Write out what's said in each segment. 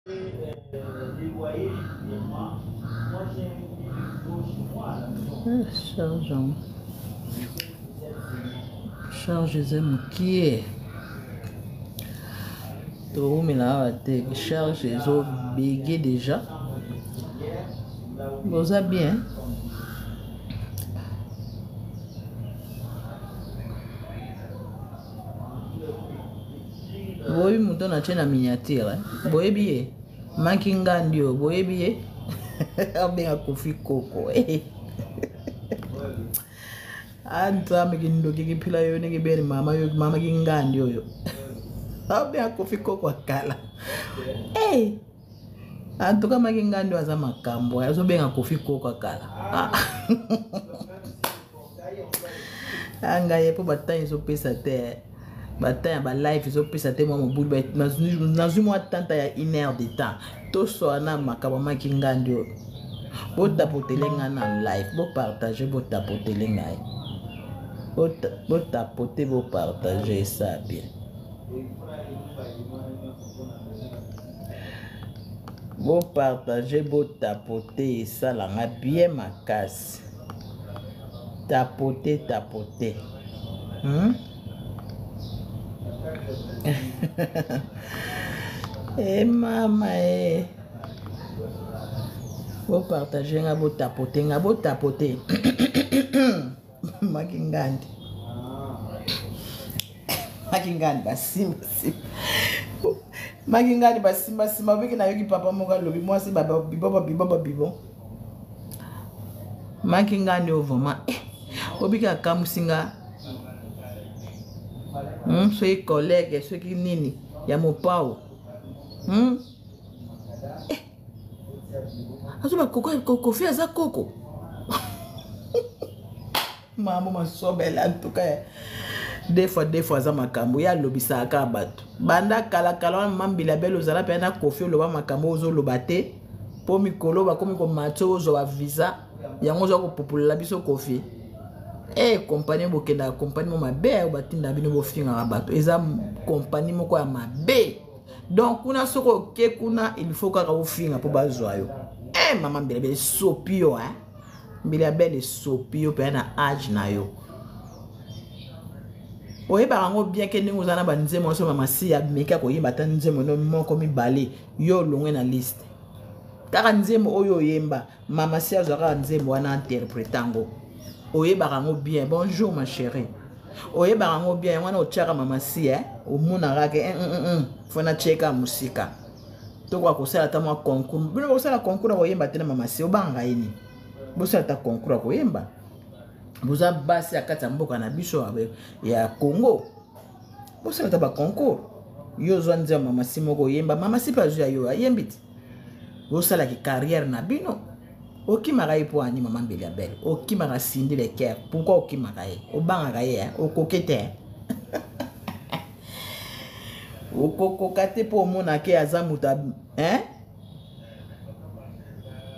Charge. Charge qui est. Tout mais là, charge les autres bégués déjà. Vous avez bien. Boy mouton a tenu la miniature. Boy bien. Makingandio. Boy bien. Bien à Kofi Coco. Anta mekindo kikipila yo niki beri mama kingandio yo. Bien à Kofi Coco akala. Anto kama kingandio aza makambo. Azo bien à Kofi Coco akala. Anga yepo batanye so pesa te. Batanye ba life so pesa te mo boule nazu mo tanta ya 1 heure de temps. To so ana makaba makingandio. Bo tapotelenga na live, bo partager, bo tapotelenga. Bo tapoter, bo partager ça bien. Bo partager, bo tapoter ça la nga bien ma casse. Tapoter. Mama Bo partager nga bo tapoter. Makingandi basimba. Makingandi basimba biki na yoki papa moka lobi mwasi baba bibo. Makingandi ovoma. Obiki akamusinga. Soki collègue, soki nini ya mopao. Azuba Kofi aza koko. Maman masobela en tout cas. Des fois za makambo ya lobisa aka bato. Banda kala mambila belo zala pe na Kofi loba makambo ozo lobate. Po mikolo ba komi ko macho ozo wa visa. Yango zo ko populela biso Kofi. Compagnie bokenda compagnie mo mabe batinda bino bo finga bato. Eza compagnie moko ya mabe. Donc kuna soko ke kuna il faut ka ko finga po bazwa yo. Maman mbele sopio mbele belle sopio pe na age na yo. Oye barango bien ke ningo zana ba nzemo so mama si ya meka ko yimba tan nzemo no moko mi balé yo longwe na liste. Kaka nzemo oyo yemba mama si azaka nzemo wana interprétango. Oye barango bien bonjour ma chérie. Oye barango bien wana ochaka mama si o muna rake fona cheka musika. Tokwa kosala ta mwa concours. Bino kosala concours ko yemba tena mama si obanga yini. Bosala ta concours ko yemba. Boza basi akata mboka na biso ya Congo. Bosala ta ba concours. Yo zo nzema mama si moko yemba mama si pa zo ya yo ayembiti. Bosala ki carrière na bino. Okimaka ye po ani mama mbele ya belle. Okimaka sindi le cœur. Pourquoi okimaka ye? Obanga ye okokete. Okokate po mona ke azamuta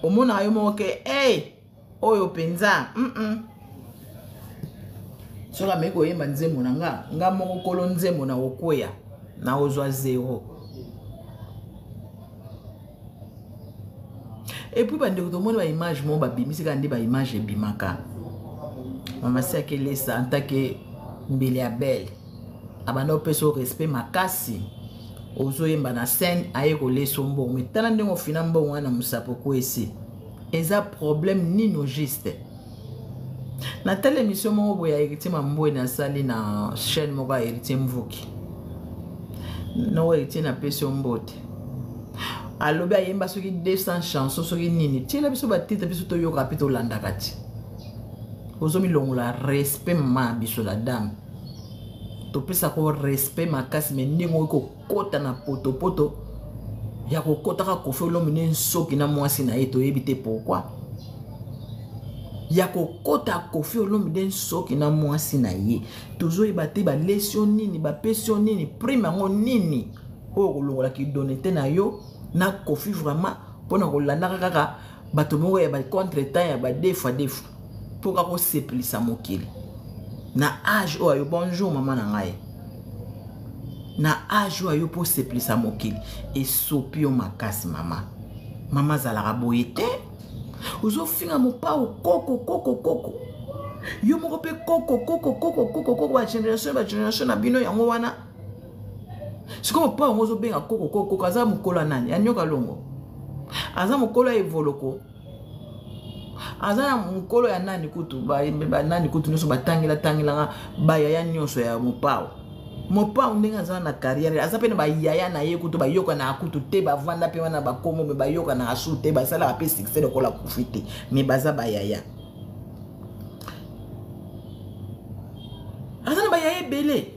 omona yo moke oyo penza soka meko yemba nzemo na nga moko kolo nzemo na okoya na ozwa 0. Et puis bande ko mona ba image mo ba bimisi ka ndi ba image ebimaka mama si akelesa en tant que mbele ya belle abana peso respect makasi ozo yemba na scène aye ko leso mbongo metana ndenge ofina mbongo wana musapo kwesi eza problème nino juste na tele émission mo boya Héritier Mamboe na sali na chaîne mo ba Héritier Mvuki no Héritier na peso mbote alobi ayemba soki 200 chansons soki nini tiela biso ba titre biso to yo rapito landa kati ozo milongola respect ma biso la dame to pesa ko respect makasi me ndingo ko kota na poto ya ko kota ka Kofi Olomide nsoki na mwasi na yeto yebite pourquoi ya ko kota Kofi Olomide nsoki na mwasi na ye tozo ebate ba lesion nini ba pension nini prime ngo nini o ko longola ki donete na yo na Kofi vraiment pona ko landa kaka bato moko ya ba contre-temps ya ba defa pour ka ko seplisa mokili na âge oyo bonjour maman na ngai na âge yo po seplisa mokili esopi yo makasi mama. Mama zalaka boye te. Ozo finga mopa koko. Yo moko pe koko ba generation na bino yango wana. Siko mopa ozo benga koko aza mokolo nani? Anyoka longo. Aza mokolo evoloko. Aza mokolo ya nani kutu ba nani kutu nyoso batangela ba yaya nyoso ya mopa. Mopa ndenge aza na carrière aza pe na ba yaya na ye kutu ba yoka na kutu te ba vanda pe wana ba komo me ba yoka na asu te ba sala pe succès de kola profiter mais baza ba yaya. Aza na ba yaya belé.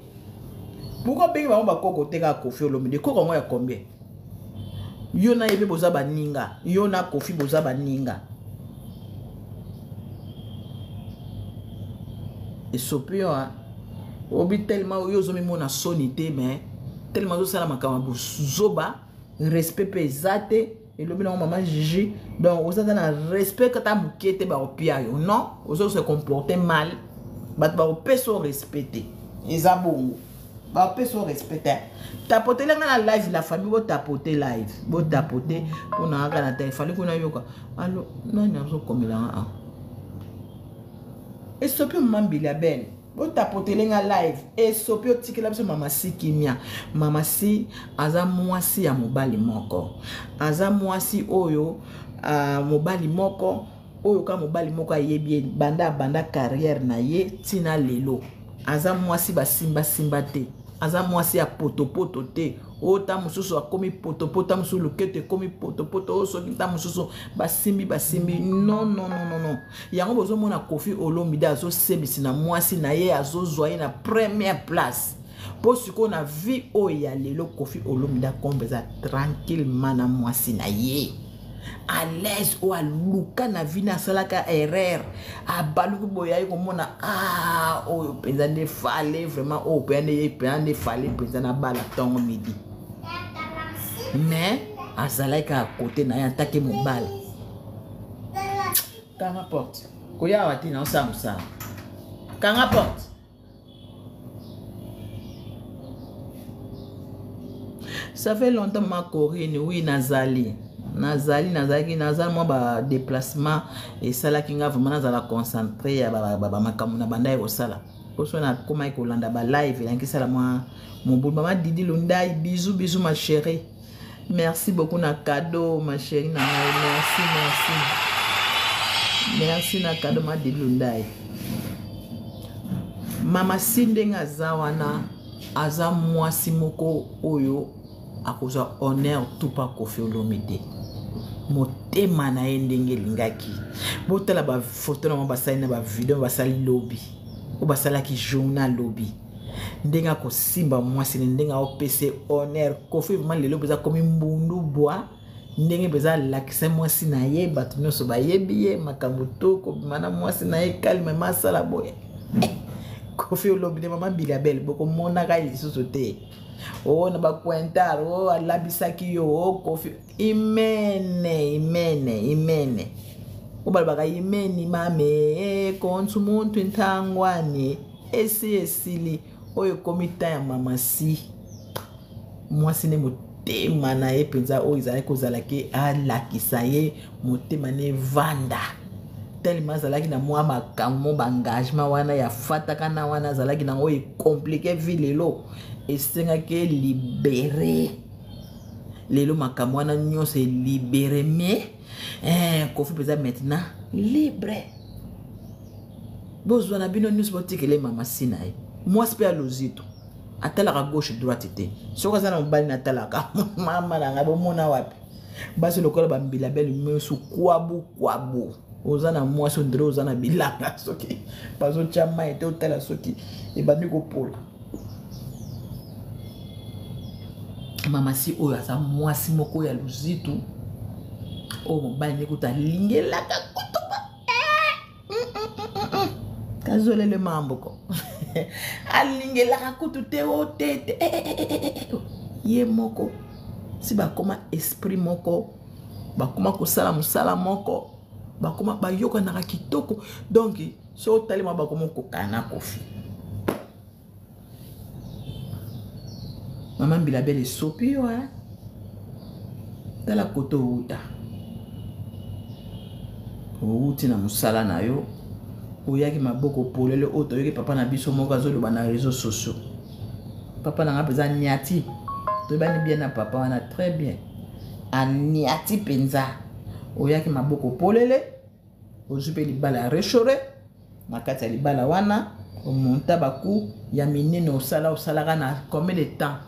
Pourquoi bengi ba koko te ka Koffi Olomide koko ngo ya combien? Yo na yebe boza ba ninga, yo na Koffi boza ba ninga. Et sopio a obi tellement yo zo mona sonité mais tellement zo sala makama zoba respect pesate et lobi na maman Gigi donc oza na respect kata mukete ba opia yo non ozo se comporter mal bat ba opeso respecter eza bongo ba opeso respecter tapoter la live la famille bo tapoter live bo tapoter pour na ga na téléphone ko na yoka allo nani azo komela et sopio mambili ya belle bo tapoter nga live et sopio tikela biso mama si kimia mama si aza mwasi ya mobali moko aza mwasi oyo mobali moko oyo ka mobali moko ayebi banda carrière na ye tina lelo aza mwasi simba te aza mwasi ya poto te ota mususu akomi poto mususu lokete komi poto o soki ta mususu basimbi non yango bozo mona Koffi Olomide azo sebisi na mwasi na ye azo zoye na première place po siko na vie o ya lelo Koffi Olomide kombeza tranquillement na mwasi na ye à l'aise ou à luka na vina salaka erreur a baluku boya ko mona o penza de fale vraiment o penza fale penza na bala tongo midi mais azalaka à côté na ya take mobile kanga porte koya wati na osamusa kanga porte ça fait longtemps ma Corinne oui nazali moi ba déplacement et sala kinga vraiment nazala concentré ya ba makamuna banda ko sala koso na koma ko landa ba live yanki sala moi mon boule maman Didi Lundai bisous ma chérie merci beaucoup na cadeau ma chérie na merci na cadeau ma Didi Lundai mama sindenga zawana aza mwasi moko oyo akoza honneur tout pas Koffi Olomide motema na ndenge lingaki botala ba photo na basali na ba video basali lobby o basala ki journal lobby ndenga ko simba mwasi ndenga opese honneur Koffi vraiment lelo beza komi mbundu bois ndenge beza lakisa mwasi na ye batu nyoso ba yebiye makambo toko mana mwasi na ye calme masala boye Koffi Olomide mama Bilabel boko mona ka lisusu te oh na ba kwentar oh alabisaki yo oh Koffi imene ubalibaka imeni mame kontu muntu ntangwane esili oyo komita ya mama si mwasi ne motema na ye penza oyo izalaki kozalaki alakisa ye motema ne vanda tellement azalaki na mwa makambo engagement wana ya fataka na wana azalaki na oyo compliqué vie lelo esengaki libéré lelo makambo wana nyonso libéré mais Koffi peza maintenant libre bozwa na bino nyonso botikele mama sina ye mwasi pe alozito atalaka gauche droite te soki aza na mobali natalaka mama nanga bomona wapi basi lokola bambilabele mesu kwabu oza na mwasi ondire oza na bilanga soki bazotya mai te otala soki ebandi kopola mama si oyo aza mwasi moko ya luzitu oyo mobali nekuta lingelaka kutuba kazolele mamboko alingelaka kutu te o tete ye moko si bakoma esprit moko bakoma kosala mosala moko bakoma bayoka na kitoko donc so talima bakoma kokana Koffi Maman Bilabel est sopi, ouais. Dans la koto outa. Outi na musala na yo. Oya ki maboko polele oto yo ki papa na biso moko azolo ba na réseaux sociaux. Papa na nga peza niati. To bani bien na papa wana très bien. Aniati penza. Oya ki maboko polele. Ozupe libala rechore. Makati ya libala wana. Omonta baku ya minene osala na combien de temps?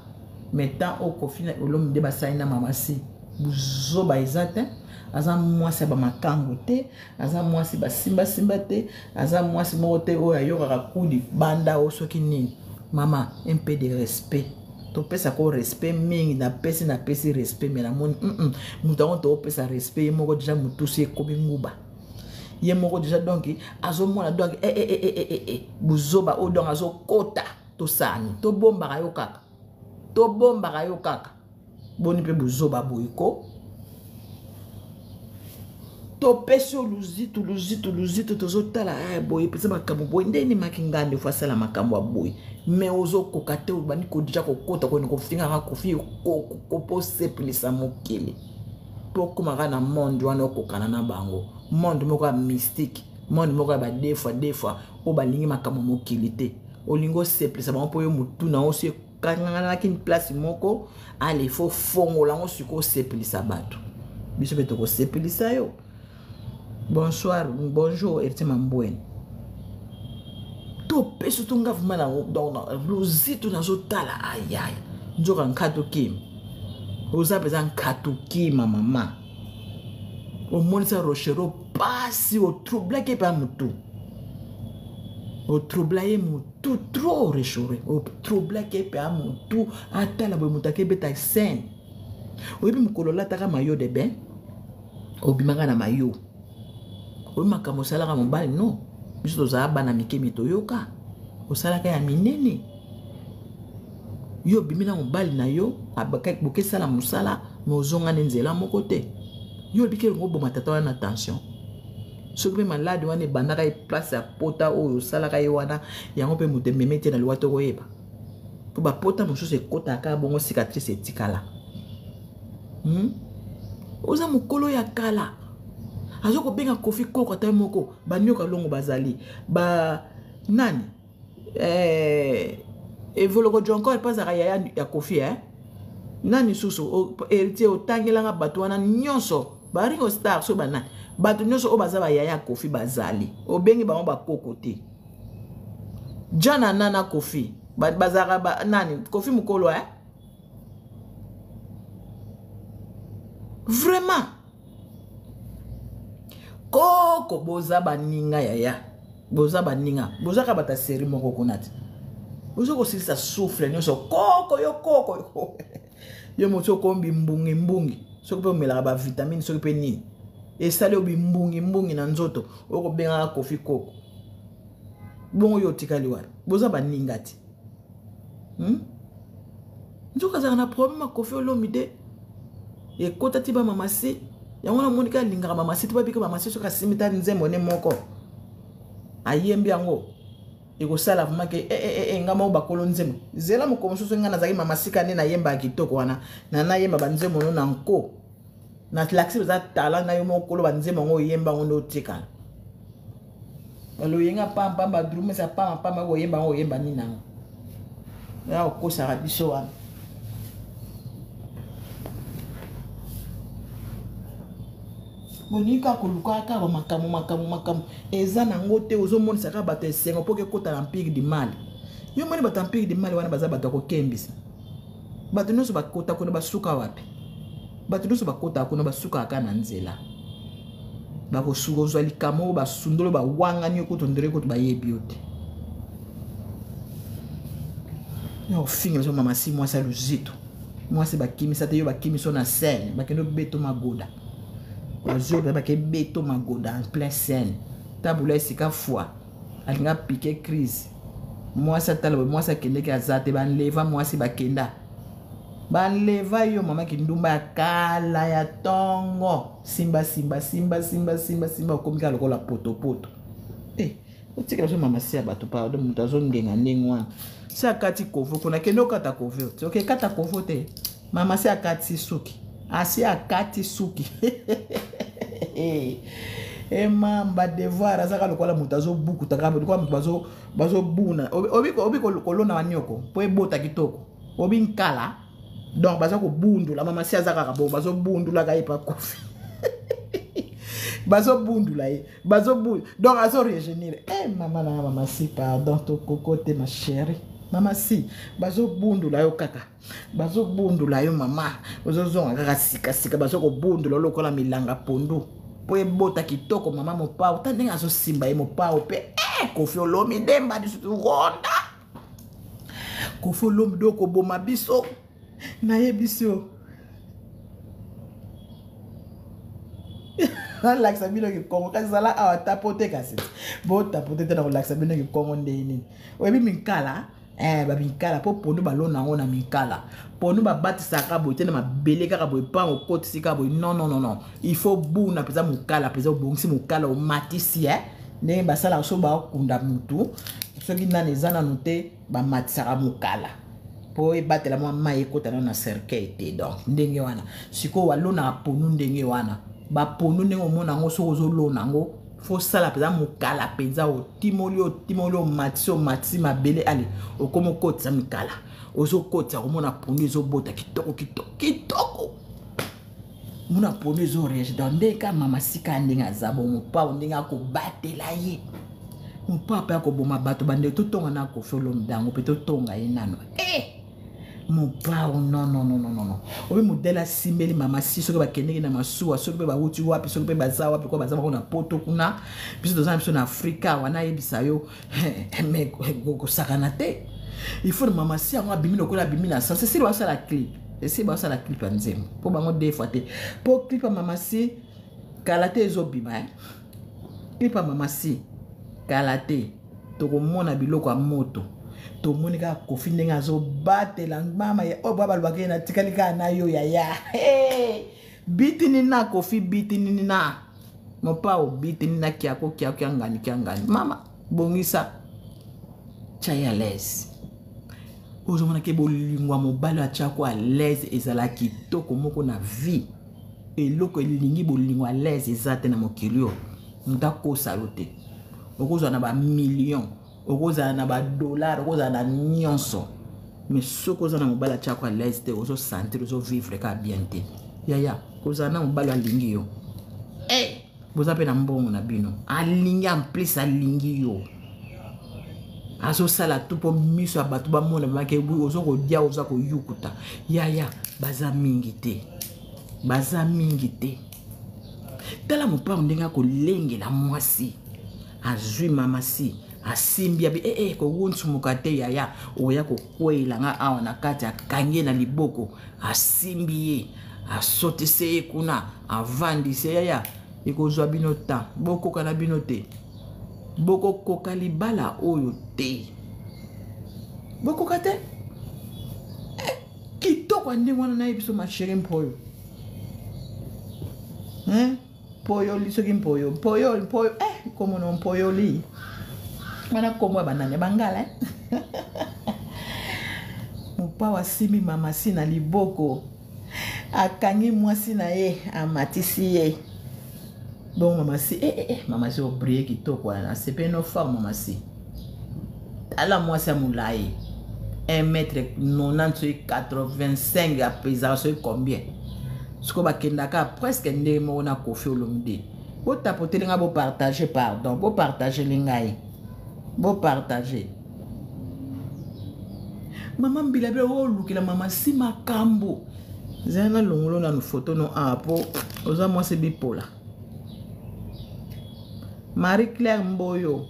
Mais temps au confine olom de basai na mamasi. Buzo ba ezate. Aza mwasi ba makango te, aza mwasi ba simba te, aza mwasi mote o ayoka kakudi banda o soki nini. Mama, un peu de respect. To pesa ko respect mingi na pesi respect mais na moni mutango to pesa respect moko déjà mutusi ko binguba. Ye moko déjà donc azo mona donc buzoba o donc azo kota to sani. To bomba kayo kaka. To bomba kayo kaka. Boni pe buzoba boyiko. To peso luzito tozotala boy pesa makambo boy ndeni makingande fo sala makambo boy mais ozo kokate ubani ko déjà kokota ko ko finga ka kofi ko posepelisa mokili poko magana monde wana okokana na bango monde moko mystique monde moko ba des fois o balingi makambo mokili te olingo sepelisa bango po yo mutu na osi kangana kin place moko ale fo fongola ngo siko sepelisa bato biso beto ko sepelisa yo. Bonsoir, bonjour, Erti Mambouen. To peso to nga vuma na luzito na zotala ayaya. Njoka nkatu kim. Oza peza nkatu kima mama. O monisa rochero pasi o troubla ke pa mutu. O troubla ye mutu trop rechore. O troubla ke pa mutu atala bo mutake beta sen. O ibi mukolola taka mayo de ben. O bimanga na mayo. Oyo makambo salaka mobali no biso tozala bana mike mitoyoka osalaka ya minene yo bimina mobali na yo abaka bokesala musala me ozonga nzela moko te yo bike ngo boma tata wana attention soki pe malade wana ebandaka place ya pota oyo osalaka ye wana yango mpe moto ememe te na liwa to koyeba po bapota mosusu ekotaka bongo cicatrice etikala oza mokolo ya kala azoko benga kofi koko ta moko banyoka longo bazali ba nani evoloko jonko epazaka ya kofi nani susu héritier otangelanga bato wana nyonso baringo star so banani bato nyonso o bazaba ya kofi bazali obengi bango bakoko te jana nana kofi bazaka ba nani kofi mukolo vraiment koko boza baninga yaya boza baninga boza ka bata seri moko konati boza ko silisa souffle nyonso koko yo moto kombi mbungi soko pe mela ba vitamine soko pe nini esali obi mbungi na nzoto oko benga kofi koko bongo yo tikali wala boza baninga ti njoka za na problème kofi olomide e kota ti ba mamasi yango na monika lingaka mamasi ti babika mamasi soka simita nzembo ne moko ayembi yango ekosala vraiment ke ngama bakolo nzembo zela mokomo soso nga nazaki mamasi kane na yemba kitoko wana na yemba banzembo no na nko na laxi za tala na yo mokolo banzembo ngo yemba ngo tika alo yenga pamba badrume sa pamba ngo yemba ni nango ya okosa rabiso wana monika koluka ka ba makamu eza nango te ozomonisa ka bato esengo po ke kota na mpire di mal yo moni bato mpire di mal wana baza bato ko kembisa bato nyonso bakota kuna basuka wapi bato nyonso bakota kuna basuka ka na nzela bakosuka ozwa likamo basundolo bawangani yo kutu ndere kutu bayebi yo te yo finga so mama si mwasi aluzito mwasi bakimisa te yo bakimiso na scène bakendo beto magoda ozo beba ke beto magoda en plein scène tabula esika foi alinga piquer crise mwasi atalo mwasi akende ke azate banleva mwasi bakenda banleva yo mama kindumba ya kala ya tongo simba okomika lokola poto otikela so mama si ya bato pardon mutu azongenga ndenge wana si akati kovo kuna kendo kata kovo te ok kata kovo te mama si akati suki asi akati suki mamba devoir azaka lokola moto azobuku takaba lokola moto bazobuna obi kolona wanyoko po ebota kitoko obi nkala donc baza kobundula mama si azaka kabo bazobundula kaipa kofi bazobundula ye bazobundula donc azo regenir mama si pardon to kokote ma chérie mama si bazobundula yo kaka bazobundula yo mama ozozonga kaka sika bazokobundula lokola milanga pondu po ebota kitoko mama mopao ta ndenge azosimba ye mopao pe Kofi Olomi demba disutu ronda Kofi Olomi do koboma biso na ye biso laksa bino ki Kongo kasi sala awa tapote kasi bo tapote te na laksa bino ki Kongo ndeni oyebi minkala ba minkala po pondu balona ngo na minkala pondu ba batisaka boye te na mabele kaka boye pango kotisi kaka boye non il faut buna peza mukala peza obongisi mukala o matisi ndenge basala so ba kunda mutu soki nana eza nanu te bamatisaka mukala po ebatela mwa mai ekotana na cercueil te donc ndenge wana sikoyo walonaka ponu ndenge wana baponu ndenge omona yango soki ozolona yango fo sala peza mukala penza otimoli omatisi mabele ale okoma okotisa mikala ozokotisa komona ponu ezobota kitoko muna ponu ezoreje donc ndenge ka mama sika ndenge azabo mopao ndenge akobatela ye mopao mpe akoboma bato bande totonga na Kofi Olomi dango mpe totonga ye nano mopao non obi modele asimbeli mama si soki bakendeki na masuwa soki mpe bawuti wapi soki mpe baza wapi kwa baza na poto kuna biso tozana biso na Afrika wana yebisa yo kosakana te il faut mama si yango abimi lokola abimi na sanse sili basala clip esi basala clip ya nzembo po bango deux fois te po clip ya mama si kala te ezobima clip ya mama si kala te tokomona biloko ya moto tomoni kaka Kofi ndenge azobatela mama ya oyo balobaka ye na tikali kaka na yo yaya bitini na Kofi bitini na mopao bitini na kiako ya ngani mama bongisa chai à l'aise ozomona ke bolingwa mobali achako à l'aise ezala kitoko moko na vie eloko elingi bolingwa à l'aise ezate na mokili oyo ntakosa yo te okozwa na ba million okozala na ba dollar okozala na nyonso mais soko za na mobala chako à l'aise te ozo sentir ozo vivre ka bien te yaya kozala na mobala alingi yo boza pe na mbongo na bino alingi en plus alingi yo azo sala tout po miso ya bato bamona bamake ozo kodia oza koyukuta yaya baza mingi te tala mopao ndenge akolengela mwasi azwi mama si asimbi abi ko wonsu mukate yaya oya kokwela nga awa na kati akange na liboko asimbi ye asotise ye kuna avandise yaya ekozwa bino ta bokoka na bino te bokokoka libala oyo te bokoka te kitoko ndenge wana na yebiso mashere mpoyo poyo lisoki mpoyo komono mpoyo li mana komwa banane bangala mopao asimi mama si na liboko akangi mwasi na ye amatisi ye bon mama si mama si obriye kitoko wana sepe no femme mama si ala mwasi ya mulai 1m90 apesa so combien siko bakendaka presque ndenge moko na Kofi Olomi de botapoteli nga bopartage pardon bopartage lingai bopartage mama mbila olukela mama si makambo zana longolo na photo no apo oza mwasi bipola Marie Claire Mboyo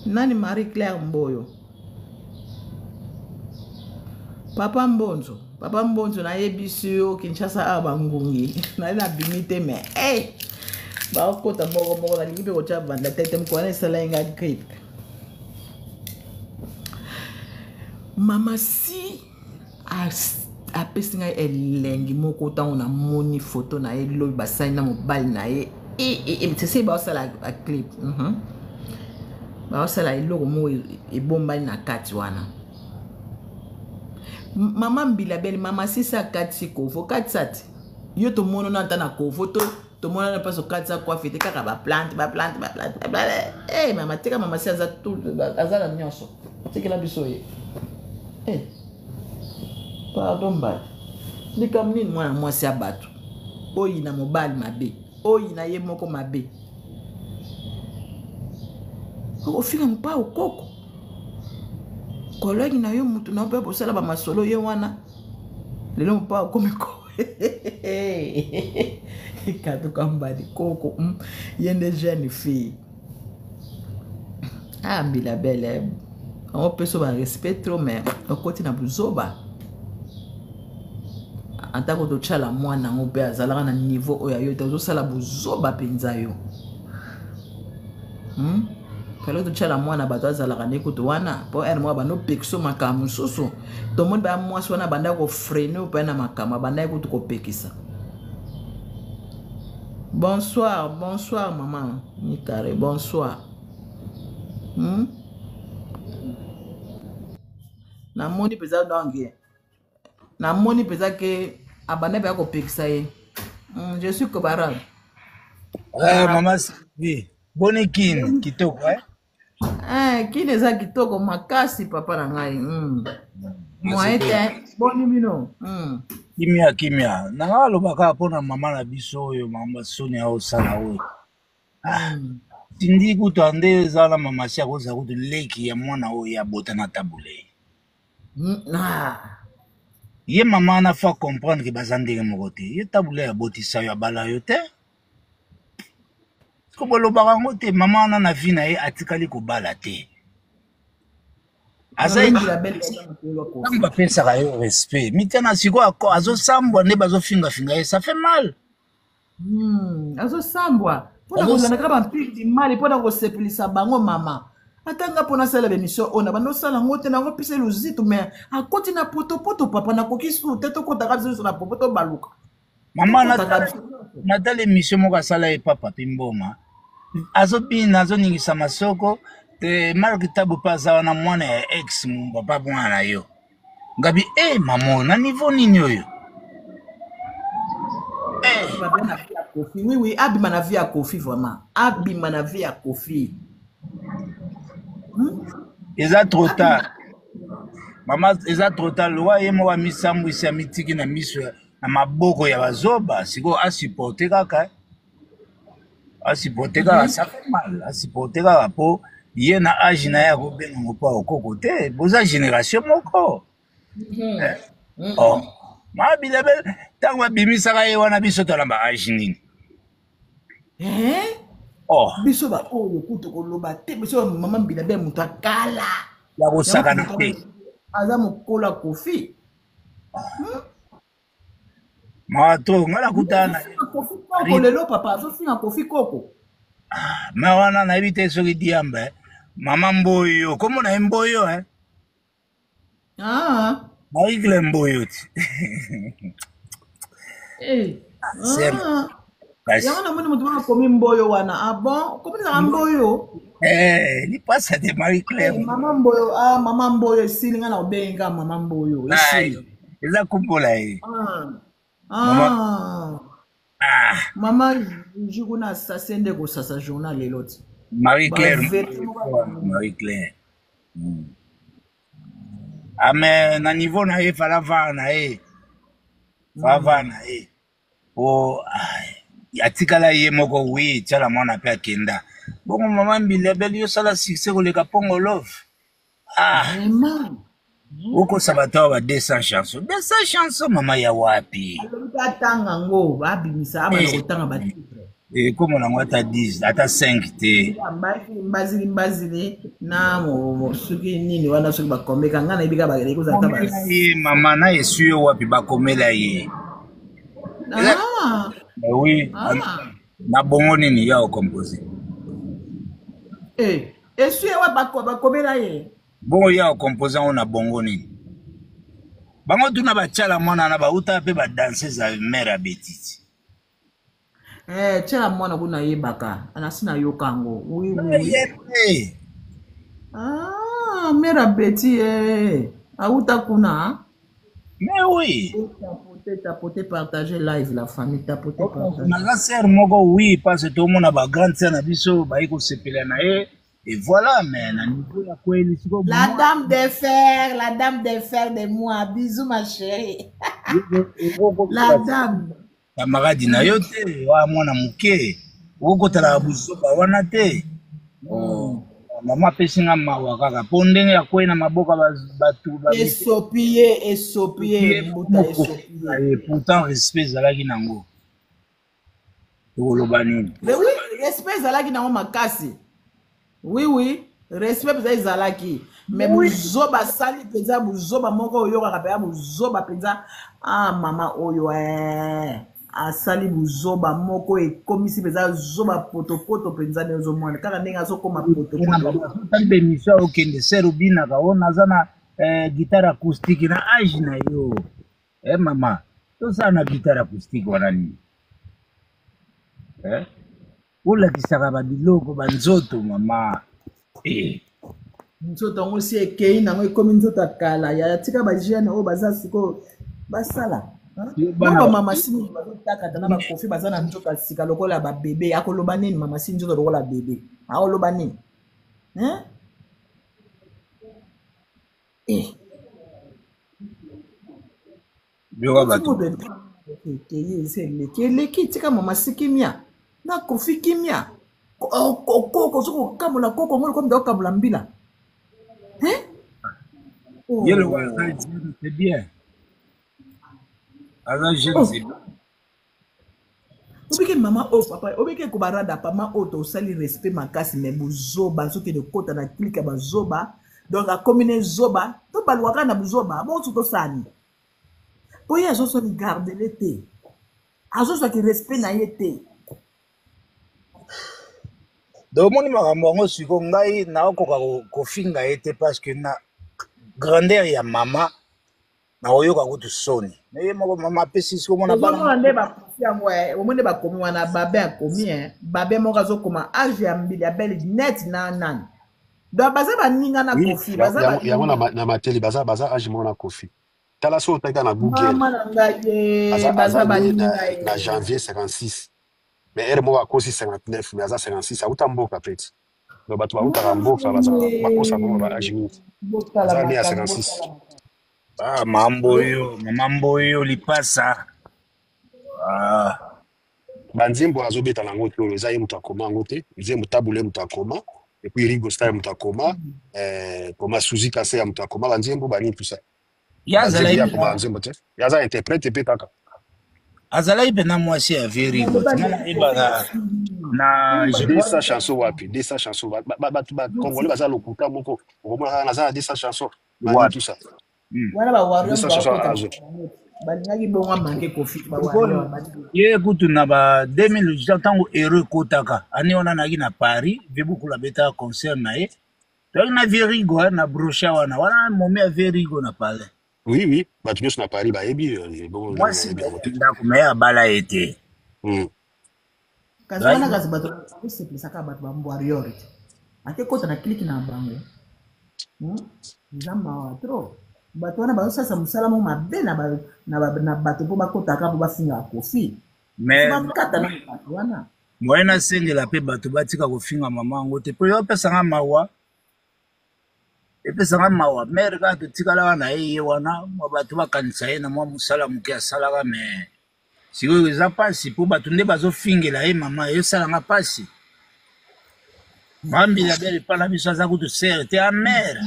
nani Marie Claire Mboyo Papa Mbonzo na yebisi yo Kinshasa abangungi na bimite me ba okota moko na libe ko chaba na tete mkwana sala inga grip mama si apesinga elengi moko tango na moni photo na ye lobi basali na mobali na ye c'est ba sala clip ba sala iloko mo ebombali na kati wana Maman Bilabel, maman c'est ça 4 kovo 4 sat. Yo to mono na tana kovo to mono na pas so 4 sa quoi fete kaka ba plante. Eh maman teka maman c'est ça tout azala nyonso. C'est que la bisoye. Eh. Pardon ba. Ni kam ni moi c'est abatu. Oyi na mobile mabe. Oyi na ye moko mabe. Au final pas au coco. Collègue na yo mutu na pe posala ba masolo ye wana. Lelo pa comme ko. Kato kamba di coco. Yende jeune fille. Ah Bilabel. On peut se respect trop mais on continue na buzoba. En tant que to chala mwana ngo pe azalaka na niveau oya yo to sala buzoba penza yo. Kalau tu chala mwana bato azalaka nekutu wana po er mwa bano pekso makamu susu to monde ba mwa swana banda ko freiner pe na makama banda ekutu ko pekisa. Bonsoir maman Nikare, bonsoir. Na moni pesa donge. Na moni pesa ke abanda ba ko pekisa ye. Je suis kobarab. Maman Sylvie, bonne kin kitoko Kine za kitoko makasi papa na ngai. Moete boni mino. Kimia. Na alobaka pona mama na biso oyo mama Sonia osala oyo. Tindi kutande zala mama si akoza kutu leki ya mwana oyo ya bota na tabule. Ye mama na fa comprendre que bazandenge moko te. Ye tabule ya botisa yo bala yo te. Kolobaka ngo te mama wana na vie na ye atikali kobala te. Ntango bapesaka yo respect mitana sikoyo azosambwa nde bazofingafinga ye ça fait mal. Azosambwa mpona kolandaka bampidi mali mpona kosepelisa bango mama atanga mpona sala bemission ona bandosala ngo te nango pesa luzitu me akoti na potopoto papa nakoki su te tokotaka biso na popoto baluka mama natala émission moko asala ye papa pimboma azobina azoningisa masoko te Mark Tabu pa aza wana mwana ya ex papa mwana yo ngabi mamo na niveau nini oyo oui abima na vie ya Kofi vraiment abima na vie ya Kofi eza trop tard mama eza trop tard lwa ye mo wa misambwisi ya mitiki na miso na maboko ya bazoba siko asupporte kaka ça fait mal asupporte kaka po ye na age na ya kobenga ngo pa okoko te boza génération moko ma Bilabel ntango babimisaka ye wana biso tolamba age nini biso ba oyo kutu koloba te biso mama Bilabel mutu akala ya kosakana te aza mokola Kofi mato ngala kutana lelo papa azofinga Kofi koko ma wana nayebi te soki diamba mama Mboyo komo na Mboyo Marie-Claire Mboyo ti yango namoni moto wana komi Mboyo wana bon komi na Mboyo li pasa de Marie-Claire mama Mboyo mama Mboyo esili nga na obenga mama Mboyo esili eza kumpola ye mama jikuna sasende ko sasa journal lelo ti Marie-Claire ame na niveau na ye fala va na ye po atikala ye moko wi tiala mwana pe akenda bongo mama Bilabel yosala succès koleka Pongo Love Oko sabato wa 200 chansons. 200 chansons mama ya wapi? Batanga ngo babimisa abana kotanga ba titre. Comme on a ata 10, ata 5 te. Mbazili na mo suki nini wana suki bakomeka ngana ibika ba reko za taba. Mama na yesuyo wapi bakomela ye. Oui. Na bongo nini ya composer. Esuyo wa bakomela ye. Bongo ya composant on a bongo nini. Bango tuna bachala mwana na bauta pe ba danser za mère Betiti. Chala mwana kuna yebaka anasina yokango. Oui. Mère Betty auta kuna. Mais oui. Tapoter, partager live, la famille, tapoter, partager. Ma sœur, moko, oui, parce que tout le monde a grande sœur, na biso, ba iko sepela na e. Et voilà, mais na niveau ya kweli siko. La dame de fer de moi. Bisous, ma chérie. La dame. Camarade na yo te, wa mwana muke. Okotala buzoba wana te. Mama pesinga mawa kaka. Po ndenge ya kweli na maboka batu ba. Esopie. Pourtant respect zalaki nango. Tokoloba nini? Mais oui, respect zalaki nango makasi. Oui, respect peza ezalaki. Mais buzoba sali peza buzoba moko oyo kaka peza buzoba peza mama oyo asali buzoba moko ekomisi peza zoba poto peza nezo mwana kaka ndenge azokoma poto. Talibe émission okende serubina kaona azana guitare acoustique na age na yo. Mama, toza na guitare acoustique wana nini? Olakisaka babiloko banzoto mama. Nzoto yango si ekei nango ekomi nzoto akala ya tika bajene oyo baza siko basala naba mama sini bazotakata na bakofi baza na nzoto asika lokola babebe akoloba nini mama sini nzoto lokola bebe aoloba nini eleki tika mama sikimia na kofi kimia koko soko kamola koko ngolo comme do kamola mbila yele wa c'est bien alors je ne sais pas obike mama o papa obike ko barada pama o to sali respect makasi me buzoba soki de kota na klika bazoba donc a commune zoba to balwaka na buzoba mo to sani po ya zo so ni garder l'été azo so ki respect na yete. Donc moni makambo yango siko ngai naokoka kofinga ete parce que na grandeur ya mama naoyoka kutu soni mais moko mama pesi siko mona bana nde ba kofi yango omone ba komi wana babe akomi babe moko azokoma age ya mbili ya belle net na nani donc baza baninga na kofi baza yango na mateli baza age moko na kofi tala so otaka na Google baza na janvier 56 mais elle m'a aussi 59 mais à 56 ça autant beau capet donc bato ba utaka mboka baza bakosa moko ba ajimi baza né à 56 mambo yo lipasa banzembo azobeta nango te oyo eza ye moto akoma yango te nzembo tabule moto akoma et puis Rigo Star moto akoma koma Suzy Kase ya moto akoma banzembo bani tout ça yaza interprète pe kaka azalaki pena mwasi ya Verigo na desa chanson wapi desa chanson bato congolais baza lokuta moko okomona naza na desa chanson bani tout ça wana ba wario balingaki bongo manke kofi ba wario ye kutu na ba 2000 ntango heureux kotaka ani wana naki na Paris vebukula beta concert na ye donc na Verigo na brocha wana momi ya Verigo na pale. Oui, bato nyonso na Paris bayebi moi si ndako me ya bala ete kasi wana kasi bato seplisaka bato bambwario te ake kota na kliki na bango nzamba wa tro bato wana bazosasa mosala mo mabe na bato mpo bakotaka mpo bafinga kofi bakata na bato wana moye nasengela mpe bato batika kofinga mama yango te mpo yo opesanga mawa epesanga mawa mere kaka totikala wana ye wana mwa bato bakanisa ye na mwa mosala moke asalaka me sikoyo eza mpasi mpo bato nde bazofingela ye mama eyosalanga mpasi mambila bele mpana biso aza kutu sere te amere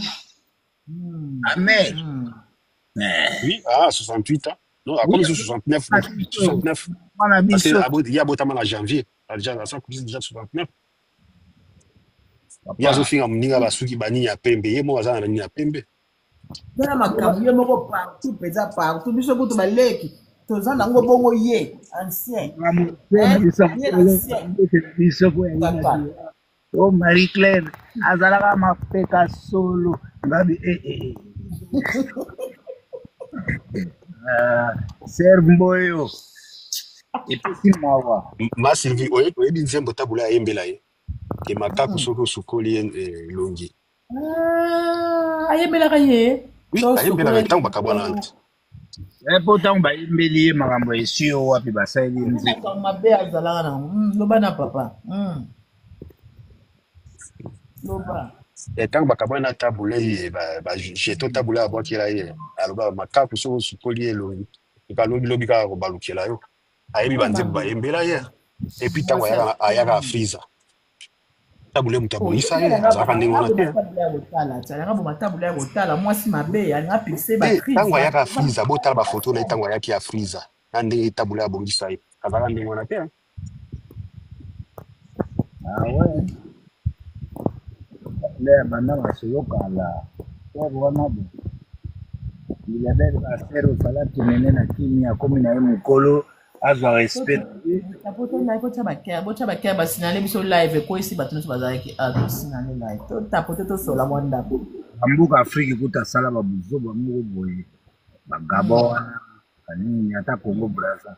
oui 68 ans non akomi 69 parce que ya botama na janvier déjà na 69 ya azofinga moninga basuki banini ya pembe ye moko aza na banini ya pembe tala makambo ye moko partout peza partout biso kutu baleki toza nango bongo ye ancien oh Marie Claire azalaka mapeka solo ngabi ser mboyo epesi mawa ma Sylvie oyebi nzembo tabula ayembela ye ke makaku soki osukoli elongi ayembelaka ye ayembelaka ntango bakabwana nte Pourtant, bah, il me lie, ma rambo est sûr, puis bah, ça, il me dit. Ma belle, Loba papa. Loba. Et tant que bakabana tabule jeto tabule abokela ye aloba makaku so sukoli elongi ikalobi lobi ka ko balukela yo ayebi banze ba embela ye et puis tango ayaka freezer tabule mutabulisa ye azaka ndenge wana te tango ayaka freezer botala ba photo na tango ayaki ya freezer na ndenge tabule abongisa ye azaka ndenge wana te Ah ouais. Là, maintenant, c'est au cas là. Toi, vraiment, il y avait un affaire au fallait que mener na kimi à comme na mukolo azwa respect. Bocha bakea basinale biso live ko isi bato nyonso bazalaki asinale live totapote tosola mwa ndako Ambuka Afrique kuta sala babuzo bamoko boye bagabo wana kanini ata Congo Brazza.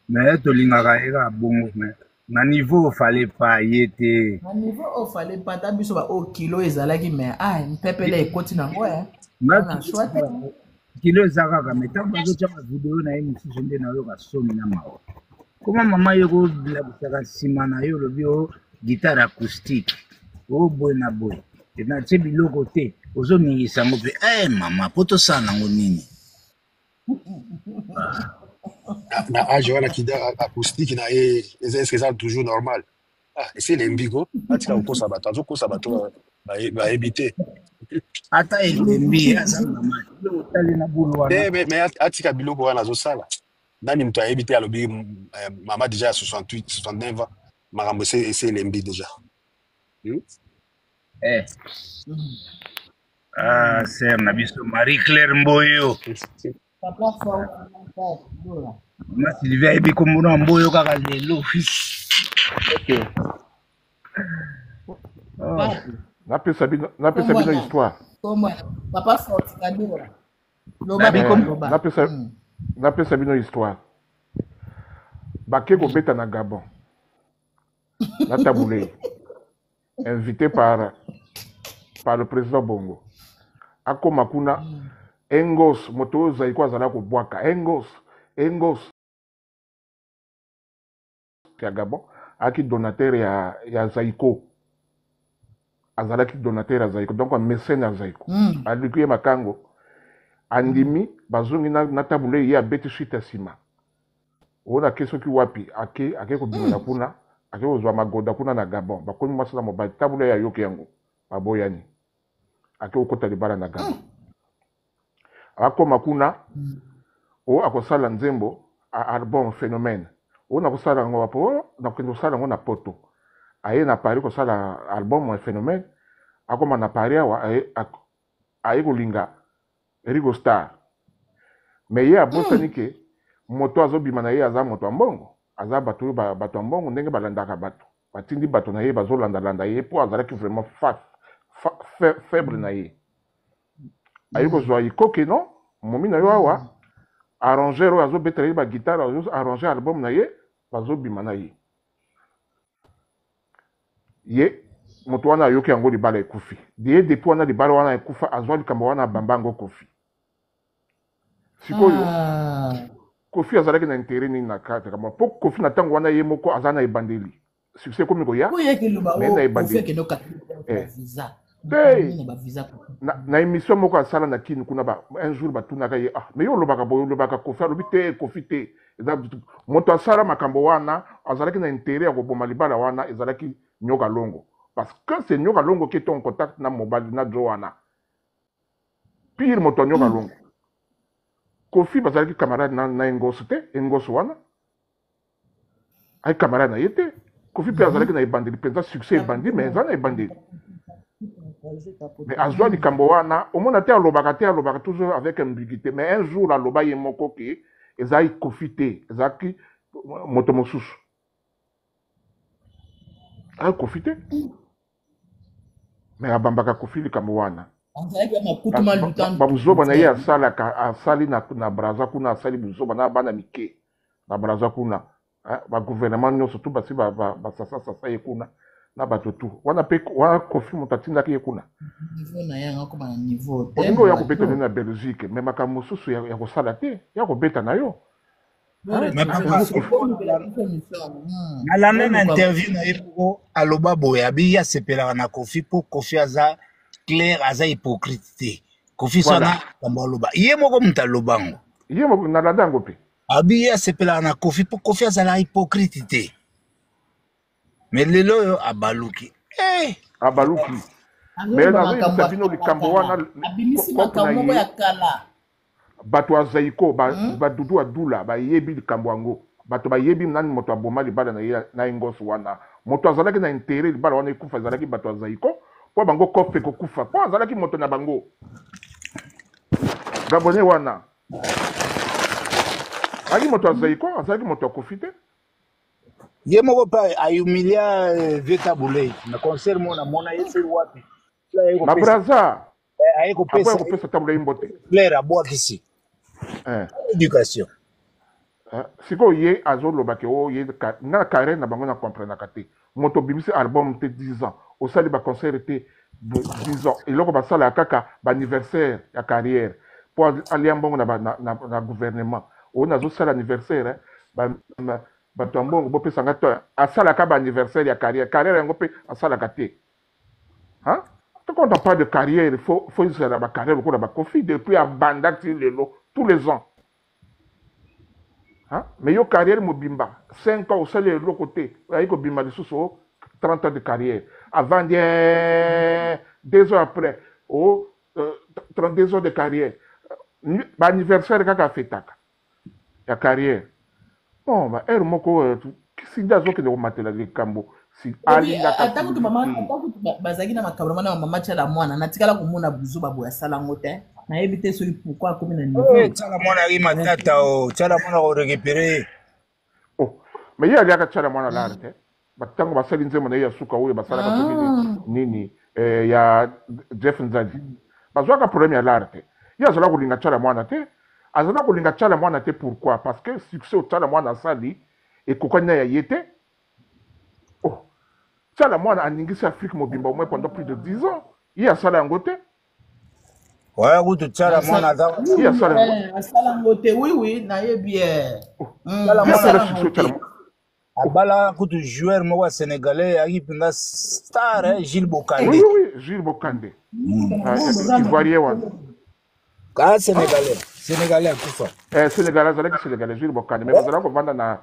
Mais tolingaka eka bongo mais na niveau fallait pas yete. Na niveau fallait pas ta biso ba o kilo ezalaki mais mpepele ekoti nango na choix kilo ezalaka mais ntango bazotyaka video na ye mosusu nde nayoka somi na mawa koma mama yo kolabisaka nsima na yo olobi o guitare acoustique o boye na boye natie biloko te ozoningisa yango mpe mama po tosala nango nini na age wana kida acoustique na ye est-ce que ça toujours normal esi elembi ko atika kokosa bato azokosa bato bayebi te ata elembi aza mama otali na bulu wana mais atika biloko wana azosala nani moto ayebi te alobi mama déjà ya 68 69 ans makambo esi elembi déjà ser na biso Marie Claire Mboyo ma Sylvia ayebi kombona Mboyo kaka lelo napesa bino histoire napesa bino histoire bake kobeta na Gabon na Tabulei invité par le président Bongo akoma kuna engos moto oyo ozali ko azala kobwaka engos ya Gabon aki donateur ya Zaiko azalaki donateur ya Zaiko donc mécène ya Zaiko aliki ye makango andimi bazongi na Tabulei ye abeti suite ya nsima oyo na ke soki wapi ake kobimela kuna ake kozwa magoda kuna na Gabon bakomi mwasi na mobali Tabulei ayoki yango baboyani ake kokota libala na Gabon akoma kuna oyo akosala nzembo album phénomène oyo nakosala yango wapo nakokende kosala yango na poto aye na Paris kosala album phénomène akoma na Paris awa aye kolinga Rigo Star mais ye abosani ke moto azobima na ye aza moto ya mbongo aza bato oyo bato ya mbongo ndenge balandaka bato batindi bato na ye bazolandalanda ye mpo azalaki vraiment faible na ye aye kozwa ikoke no momi na yo awa arranger oyo azobetela ye bagitare arranger album na ye bazobima na ye ye moto wana ayoki yango libala ekufi ye depuis wana libala wana ekufa azwa likambo wana abamba yango kofi sikoyo kofi azalaki na intere nini na kati kama mpo kofi na ntango wana ye moko aza na ebandeli succès ekomi koya me na ebandeli na émission moko asala na kini kuna un jour batunaka ye mais yo olobaka boye olobaka kofi alobi te kofi te moto asala makambo wana azalaki na intere ya koboma libala wana ezalaki nyoka longo parce que c'est nyoka longo qui est en contact na mobali na jo wana pire moto nyoka longo kofi bazalaki camarade na engoso te engoso wana ay camarade na ye te kofi mpe azalaki na ebandeli mpenza succès ebandi mais eza na ebandeli mais azwa likambo wana omona te alobaka toujours avec ambiguïté mais un jour aloba ye moko ke ezalaki kofi te ezalaki moto mosusu ay kofi te mais abambaka kofi likambo wana babuzoba na ye asali na Brazza kuna asali buzoba na bana mike na Brazza kuna bagouvernement nyonso tu basi basasasasa ye kuna na bato tu wana pe wana Kofi mutatinda ki kuna niveau na yanga ko na niveau olingo ya kobeta na Belgique mais makambo susu ya kosala te ya kobeta na yo na la même interview na epoko aloba boye abi ya sepelaka na Kofi po Kofi aza clair aza hypocrite te Kofi sana kambo aloba ye moko muta lobango ye moko na ladango pe abi ya sepelaka na Kofi po Kofi aza hypocrite te mais lelo yo abaluki abaluki mais na bino likambo wana abimisi makambo ya kala bato azaiko badudu adula bayebi likambo yango bato bayebi nani moto aboma libala na ingoso wana moto azalaki na intérêt libala wana ekufa azalaki bato azaiko po bango kope kokufa po azalaki moto na bango gabone wana ali moto azaiko azalaki moto akofi te ye moko pa ayumilia Veta Bulei na concert mona mona yesi wapi na braza ayeko pesa tabula imbote clair abwakisi éducation siko ye azoloba ke o ye na carrière na bango na comprendre te moto bimisi album te 10 ans osali ba concert te 10 ans eloko basala kaka ba anniversaire ya carrière pour aller mbongo na gouvernement o nazo sala anniversaire bato mbongo bo pesa ngato asala ka ba anniversaire ya carrière yango pe asala ka te hein. Quand on parle de carrière, il faut faire la carrière au cours de la Kofi depuis à Bandak tous les ans. Hein? Mais yo carrière mobimba 5 ans au seul de l'autre côté, il y a bimba de sous 30 ans de carrière. Avant 2 ans après, 32 ans de carrière. Anniversaire kaka fetaka. Ya carrière. Bon, bah moko si dazo ke de matela de kambo. Si atako to mama atako bazaki na makambo na mama chala mwana natikala komona buzu babo ya sala ngote na yebite so pourquoi comme na niveau chala mwana ri matata o chala mwana ko récupérer mais ya liaka chala mwana la te batango basali nzemo na ya suka oyo basala ka nini ya Jeff Nzadi bazwaka problème ya l'arte ya zala kolinga chala mwana te azala kolinga chala mwana te pourquoi parce que succès au chala mwana sali et kokanya ya yete Chala mwana aningisi Afrique mobimba au moins pendant plus de 10 ans. Il y a ça langote. Ouais, ou tu chala mwana da. Il y a ça langote. Oui, na bien. Abala kutu joueur mwa sénégalais ayi pinda star Gilles Bokandé. Oui, Gilles Bokandé. Ivoirien wana. Ka sénégalais kufa. Sénégalais Gilles Bokandé mais bazala ko vanda na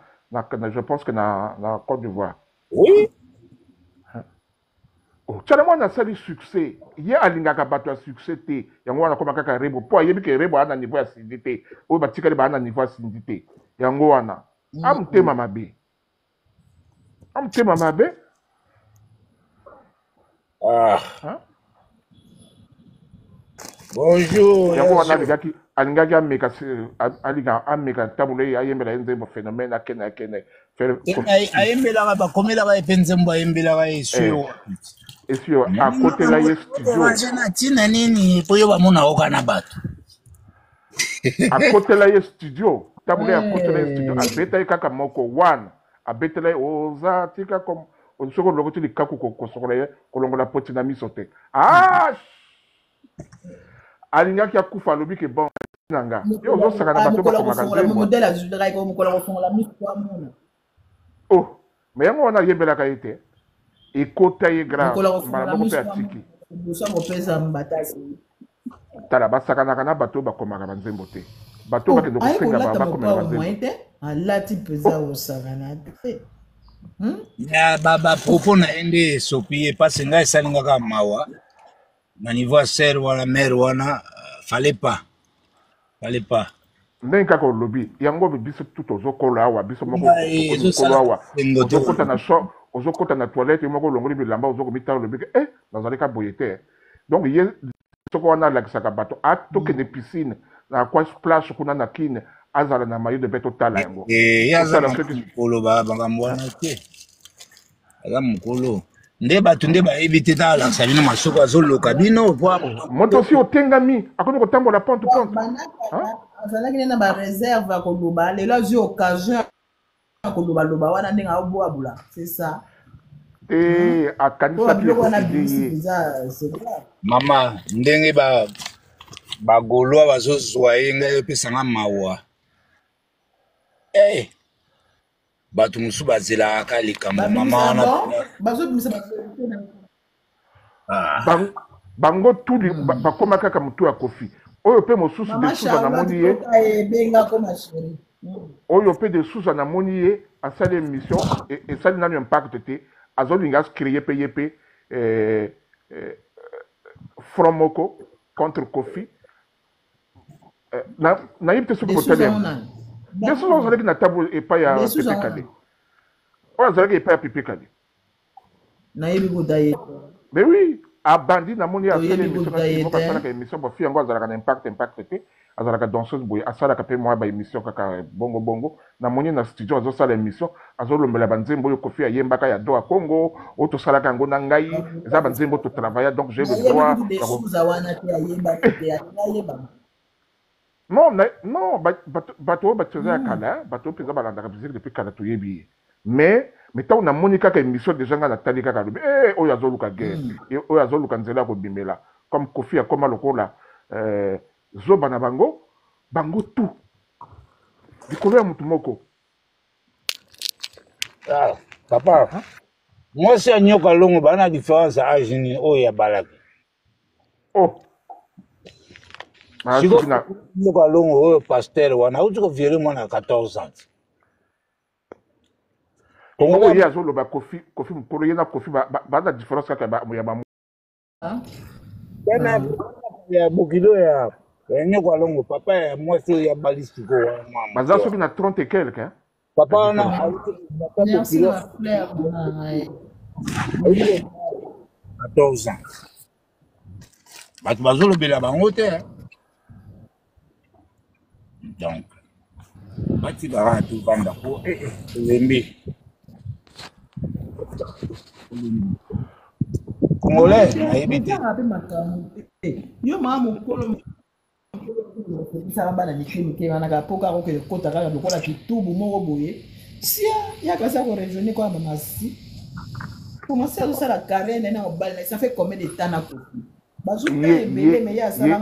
je pense que na Côte d'Ivoire. Oui. Chala mwana sali succès ye alingaka bato ya succès te yango wana koma kaka rebo po ayebi ke rebo ana niveau ya sindi te oyo batikali baana niveau ya sindi te yango wana amutema mabe bonjour yango wana alingaki ameka tabule ayembela ye nzembo phénomène akene ayembelaka bakomelaka epe nzembo ayembelaka esio akotela ye studio na ntina nini po yo bamona oka na bato akotela ye studio tabule akotela ye studio abeta ye kaka moko wana abetela ye oza tika comme soko lokoti likaku kosokola ye kolongola poti na miso te alingaki akufa alobi ke bon nanga yo ozosaka na bato bakomaka mais yango wana ayembelaka ye te ekota ye grave mbala moko mpe atiki tala basakanaka na bato bakomaka banzembo te bato bakende kosenga bakomela banzembo alati mpenza osakana te bapropos na ye nde esopi ye mpasi ngai esalingaka mawa na niveau ya ser wana mer wana fallait pas ndenge kaka olobi yango biso tu tozokola awa biso moko awa ozokota na toilette moko olongoli bilamba ozokomitala olobi ke nazali ka boye te donc ye soko wana alakisaka bato atokende piscine na kwa splash kuna na kine azala na mayo de beto tala yango yazala mokolo bakambo wana te aza mokolo nde bato nde bayebi te ta alakisa bino masoko azoloka bino moto osi otengami akomi kotambola pente azalaki na bareserve ya koloba lelo azwi occasion ya kolobaloba wana ndenge aoboabula c'est ça te akanisa mama ndenge bagolwa bazozwa ye ngai opesanga mawa bato mosusu bazelaka likambo mama wana bango tuli bakoma kaka motu ya kofi oyo pe mosusu de suza namoni ye oyo pe de suza namoni ye asali émission esali nanu impact te azolinga créer pe ye pe front moko contre Kofi nayebi te soki botelema de suza ozalaki na table epai ya Pepe Kale oyo azalaki epai ya Pepe Kale nayebi kodaye mais oui abandi namoni asali émission kasi moko asalaka émission bofi yango azalaka na impact te azalaka danseuse boye asalaka mpe mwa baémission kaka bongo namoni na studio azosala émission azolombela banzembo oyo Kofi ayembaka ya do ya Congo oyo tosalaka yango na ngai eza banzembo totravailla donc j'ai le droit non bato oyo batiose ya kala bato oyo mpenza balandaka musique depuis kala toyebi ye mais ntango namoni kaka émission déjà nga natali kaka alobi oyo azoluka guerre oyo azoluka nzela ya kobimela comme Kofi akoma lokola zoba na bango tout likolo ya motu moko papa mwasi ya nyoka longo bana différence ya age ni oyo ya balaki nyoka longo oyo pasteur wana auti koviere mwana ya 14 ans kongo ye azoloba Kofi mokolo ye na Kofi bana différence kaka ya bamu ya bokilo ya nyoka longo papa ya mwasi oyo ya balistiko baza soki na 30 et quelque papa wana 14 ans bato bazolobela bango te donc batikaka tovanda po elembi congolais nayebi te yo maa mokolo bisaka bana mike banaka po kaka okende kota kaka lokola kitubu moko boye sia yaka sa korejourne kwa mamasi pomasi azosala carrière na mobali na ça fait combien de temps na Kofi bazoka ebele me ye asala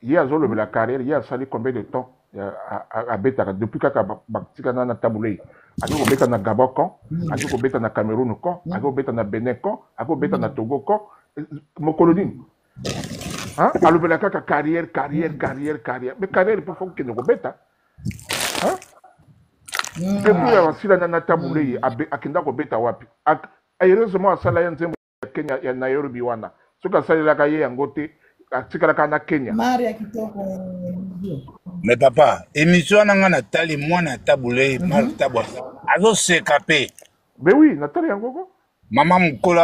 ye azolobela carrière ye asali combien de temps abetaka depuis kaka batikana na tabulei aki kobeta na Gabon kon aki kobeta na Cameroun kon aki kobeta na Benin kon aki kobeta na Togo kon mokolo nini alobela kaka carrière mais carrière po fo kende kobeta depuis asila na tabulei akenda kobeta wapi heureusement asala ya nzembo ya Kenya ya Nairobi wana soki asalelaka ye yango te atikalaka na Kenya mais papa émission wana nga natali mwana ya tabulei tabwa azoseka pe mais oui natali yango ko mama mokolo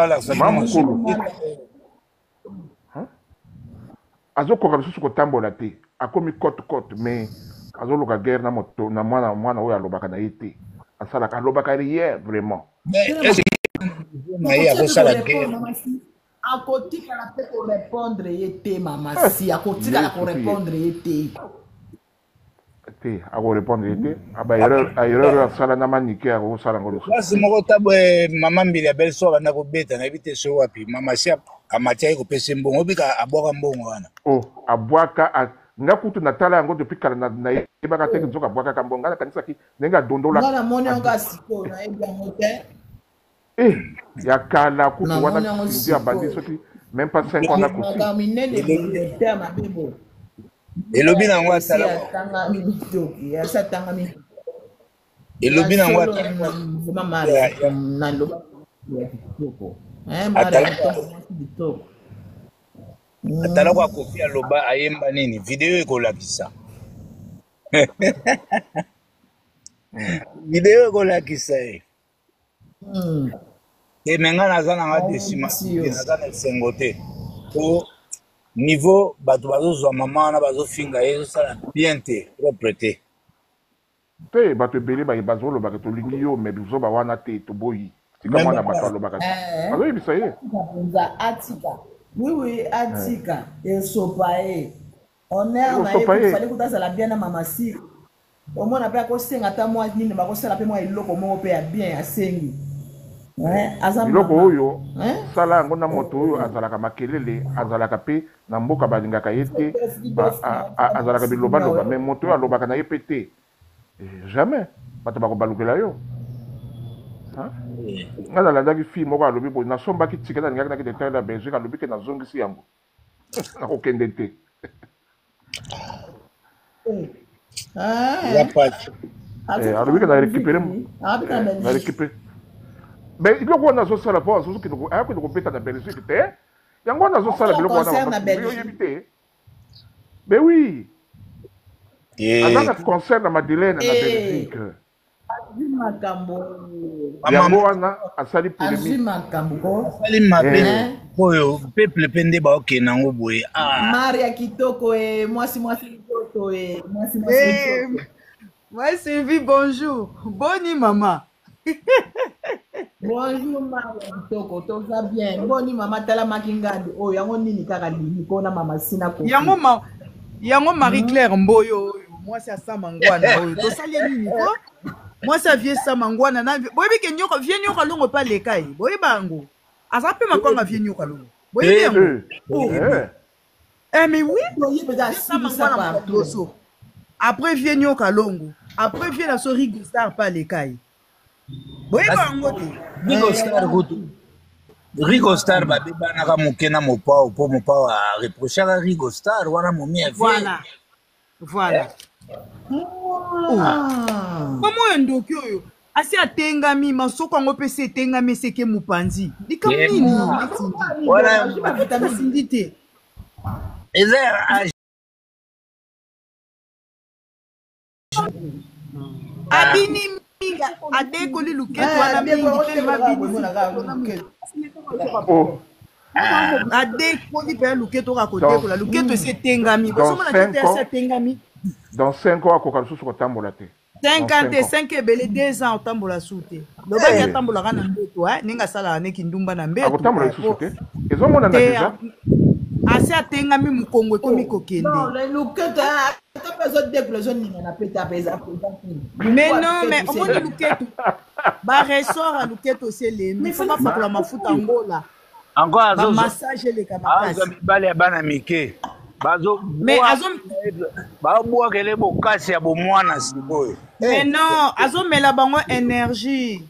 azokoka lisusu kotambola te akomi cote mais azoluka guerre na moto na mwana oyo alobaka na ye te alobaka rien vraiment akosala guerre akotikala mpe korépondre ye te mamasi akotikala korépondre ye te akorépondre ye te aerreur asala na manike akosala ngo lisusu kasi moko tabwe mama mbili ya belle soir banda kobeta nayebi te so wapi mamasi amatiaki kopesa mbongo obika abwaka mbongo wana abwaka nga kutu natala yango depuis kala nayebaka te nzoka abwakaka mbongo nga nakanisaki ndenge adondola nga namoni yango asiko nayebi yango te ya kala kutu wana sindi abandi soki même pas 5 ans na Kofi elobi nango elobi nango atala kwa Kofi aloba ayemba nini video ekolakisa video ekolakisa menga naza nanga desima naza na esengo te po niveau bato bazozwa mama wana bazofinga ye ezosala bien te propre te pe bato ebele bazolobaka tolingi yo me bizoba wana te toboyi tika mwana bato alobaka te bazoyebisa ye atika oui atika esopa ye honneur na ye fali kutazala bien na mamasi omona mpe akosenga ata mwa nini bakosala mpe mwa eloko moko mpe ya bien asengi biloko oyo sala yango na moto oyo azalaka makelele azalaka pe na mboka balingaka ye te azalaka bilobaloba mais moto oyo alobaka na ye pe te jamais bato bakobalukela yo nga nalandaki fille moko alobi boye nasombaki tike nalingaki naki detail ya belgique alobi ke nazongisi yango nakokende te alobi ke na récupéré mais iloko wana azosala mpo ayakende kobeta na belgique te yango wana azosala biloko wana oyebi te mais oui azaka concert na madeleine na belgique yango wana asali polémiqueasali mabe oyo peuple pe nde baokende yango boye maria kitoko mwasi kitoko moi Sylvie bonjour boni mama bonjour maria kitoko toza bien boni mama tala makingandi oyo yango nini kaka lini mpona mama sina ko yango Marie Claire Mboyo oyo mwasi asama ngwana oyo tosali nini ko mwasi avie sama ngwana na boyebi ke nyoka vie nyoka longo pa leka ye boyeba yango aza pe makwanga vie nyoka longo boyebi yango mais oui sama ngwana mposo après vie nyoka longo après vie na so Rigo Star pa leka ye boyeba yango te Rigo Star babebanaka moke na mopao mpo mopao areprochaka Rigo Star wana momi voilà Comment oyo ndoki oyo asi atengami masoko yango mpe se etengami eseke mopanzi likamo nini sindi te eza abini minga adekoli luketo wana mingi adekoli mpe luketo oka kotekola luketo esi etengami bosomona kete asi atengami dans 5 ans akoka lisusu kotambola te 55 ebele 2 ans otambola su te lobaki atambolaka na mbeto ndenge asalaka neki ndumba na mbeto akotambola lisusu te ezomonana deja asi atengami mokongo ekomi kokende mais non mais omoni luketo baresort ya luketo osi elemi fo bapakola mafuta ngola bamassage eleka makasi mibale ya bana mike babwakele bokasi ya bomwana sikoyo mais non azomela bango énergie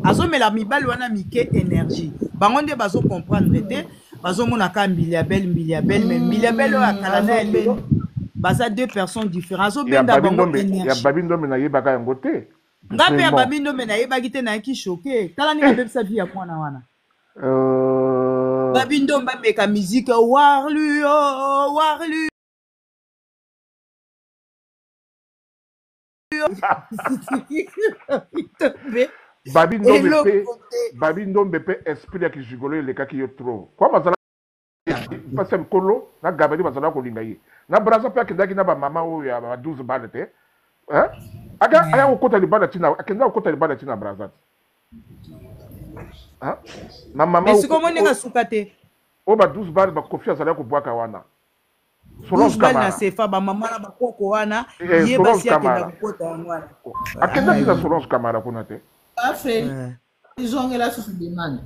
azomela mibali wana mike énergie bango nde bazocomprendre te bazomonaka mbili ya belle mais mbili ya belle oyo akala na elelo baza 2 personnes différentes azobenda bango énergie ya babindombe nayebaka yango te nga mpe ya babindombe nayebaki te nayaki choke tala ndenge abebisa vi ya mwana wana babindombe ameka mizike warlu babindombe mpe esprit ya kijigolo elekaki yo trop kwa bazala pasi ya mikolo na gabeli bazala kolinga ye na braza mpe akendaki na bamama oyo ya ba 12 bale te aya kokota libala tina akenda kokota libala tina braza te na mama sikomonenga suka te oyo ba 12 bale bakofi azala kobwaka wana bale na sefa bamama na bakoko wana ye basi akenda kokota yango wana akendaki na Solange Camara kuna te izongela susu demande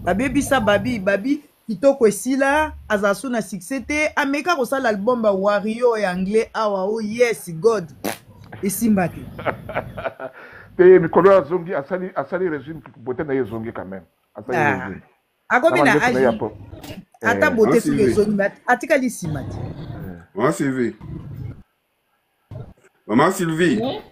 babebisa babi kitoko esila aza su na succès te ameka kosala album ba wario ya anglais awa o yes god esimba te te mikolo azongi asali régime bote na ye ezongi quand même asali régime akomi na agi ata bote su ezongi atikali nsima te Maman Sylvie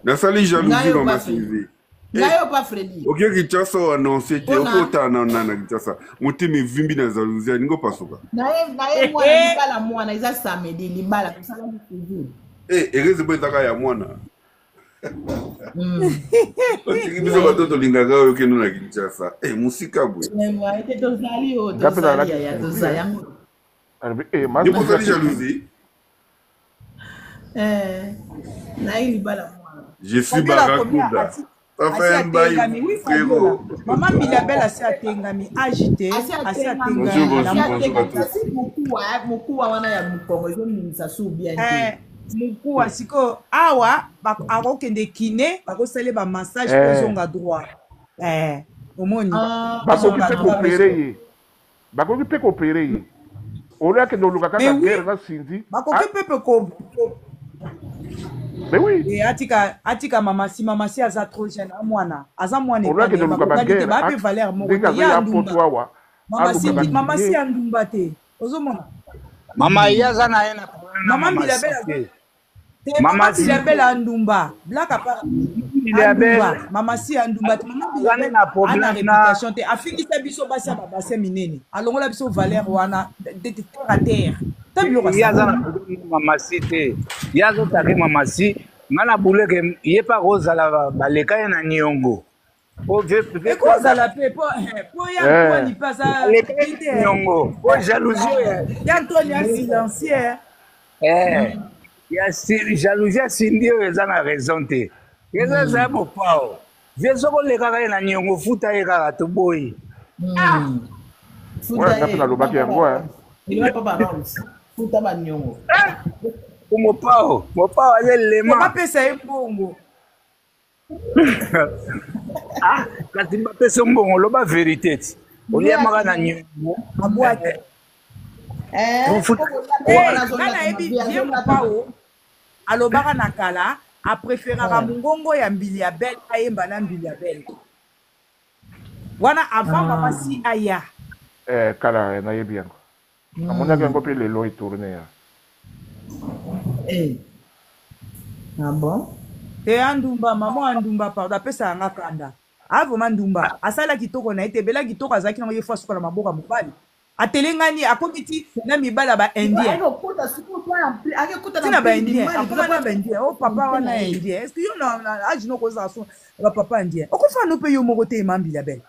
nasali jalousie Maman Sylvie nayo pa Freddy oke Kinshasa annoncé te okota na Kinshasa motema evimbi na jalousie alingo pasuka naye mwana libala mwana eza samedi libala tosala mokuzulu ereze bo ezaka ya mwana otiki biso bato tolingaka oyo kendo na Kinshasa mosika boye ete tozali oyo tozali ya tozali yango ozali jalousie naye libala mwana je suis Barakuda Maman Milabelle asi atengami agité asi atengami mokua wana ya mukongo ezomimisa su bien te mukuwa siko awa akokende kine bakosala ba massage kozonga droit omoni bakoki mpe kopere ye bakoki mpe kopere ye oyo akende oluka kaka guerre na sindi bakoki mpe mais oui atika mamasi aza trop jeune amwana aza mwana oyo akende oluka baguerre bape valeur moko ya poto awa mamasi ya ndumba te ozomona mama ye aza na ye na mama Bilabela ndumba blaka pa mama si ndumba mama Bilabela ana réputation te afingisa biso basi babase minene alongola biso valeur wana de terre à terre tabilo yaza mama si te yazo take mama si ngana buleke ye pa kozala baleka ye na niongo ekozala pe po ya Antoine pasa niongo po jalousie ya Antoine ya silencieux ya jalousie asindi oyo eza na raison te eza eza mopao vie sokolekaka ye na niongo futa ye kaka toboyi ngape nalobaki yango mopao aza lema bapesa ye mbongo kasi bapesa mbongo loba verité ti oliamaka na niongo abwate ngana yebi ye mopao alobaka na kala apréféraka mongongo ya mbili ya belle ayemba na mbili ya belle wana avant mama si aya kala nayebi yango amonaki yango mpe lelo etourne ya te andumba mama andumba pardon apesa yanga kanda avoma ndumba asala kitoko na ye te bela kitoko azalaki nango ye fo asukola maboka mobali atelengani akomiti na mibala ba indien tina ba indien akoma na ba indien o papa wana indien est-ce que yo na age no koza so ba papa indien okofa no pe yo moko te mambi la belle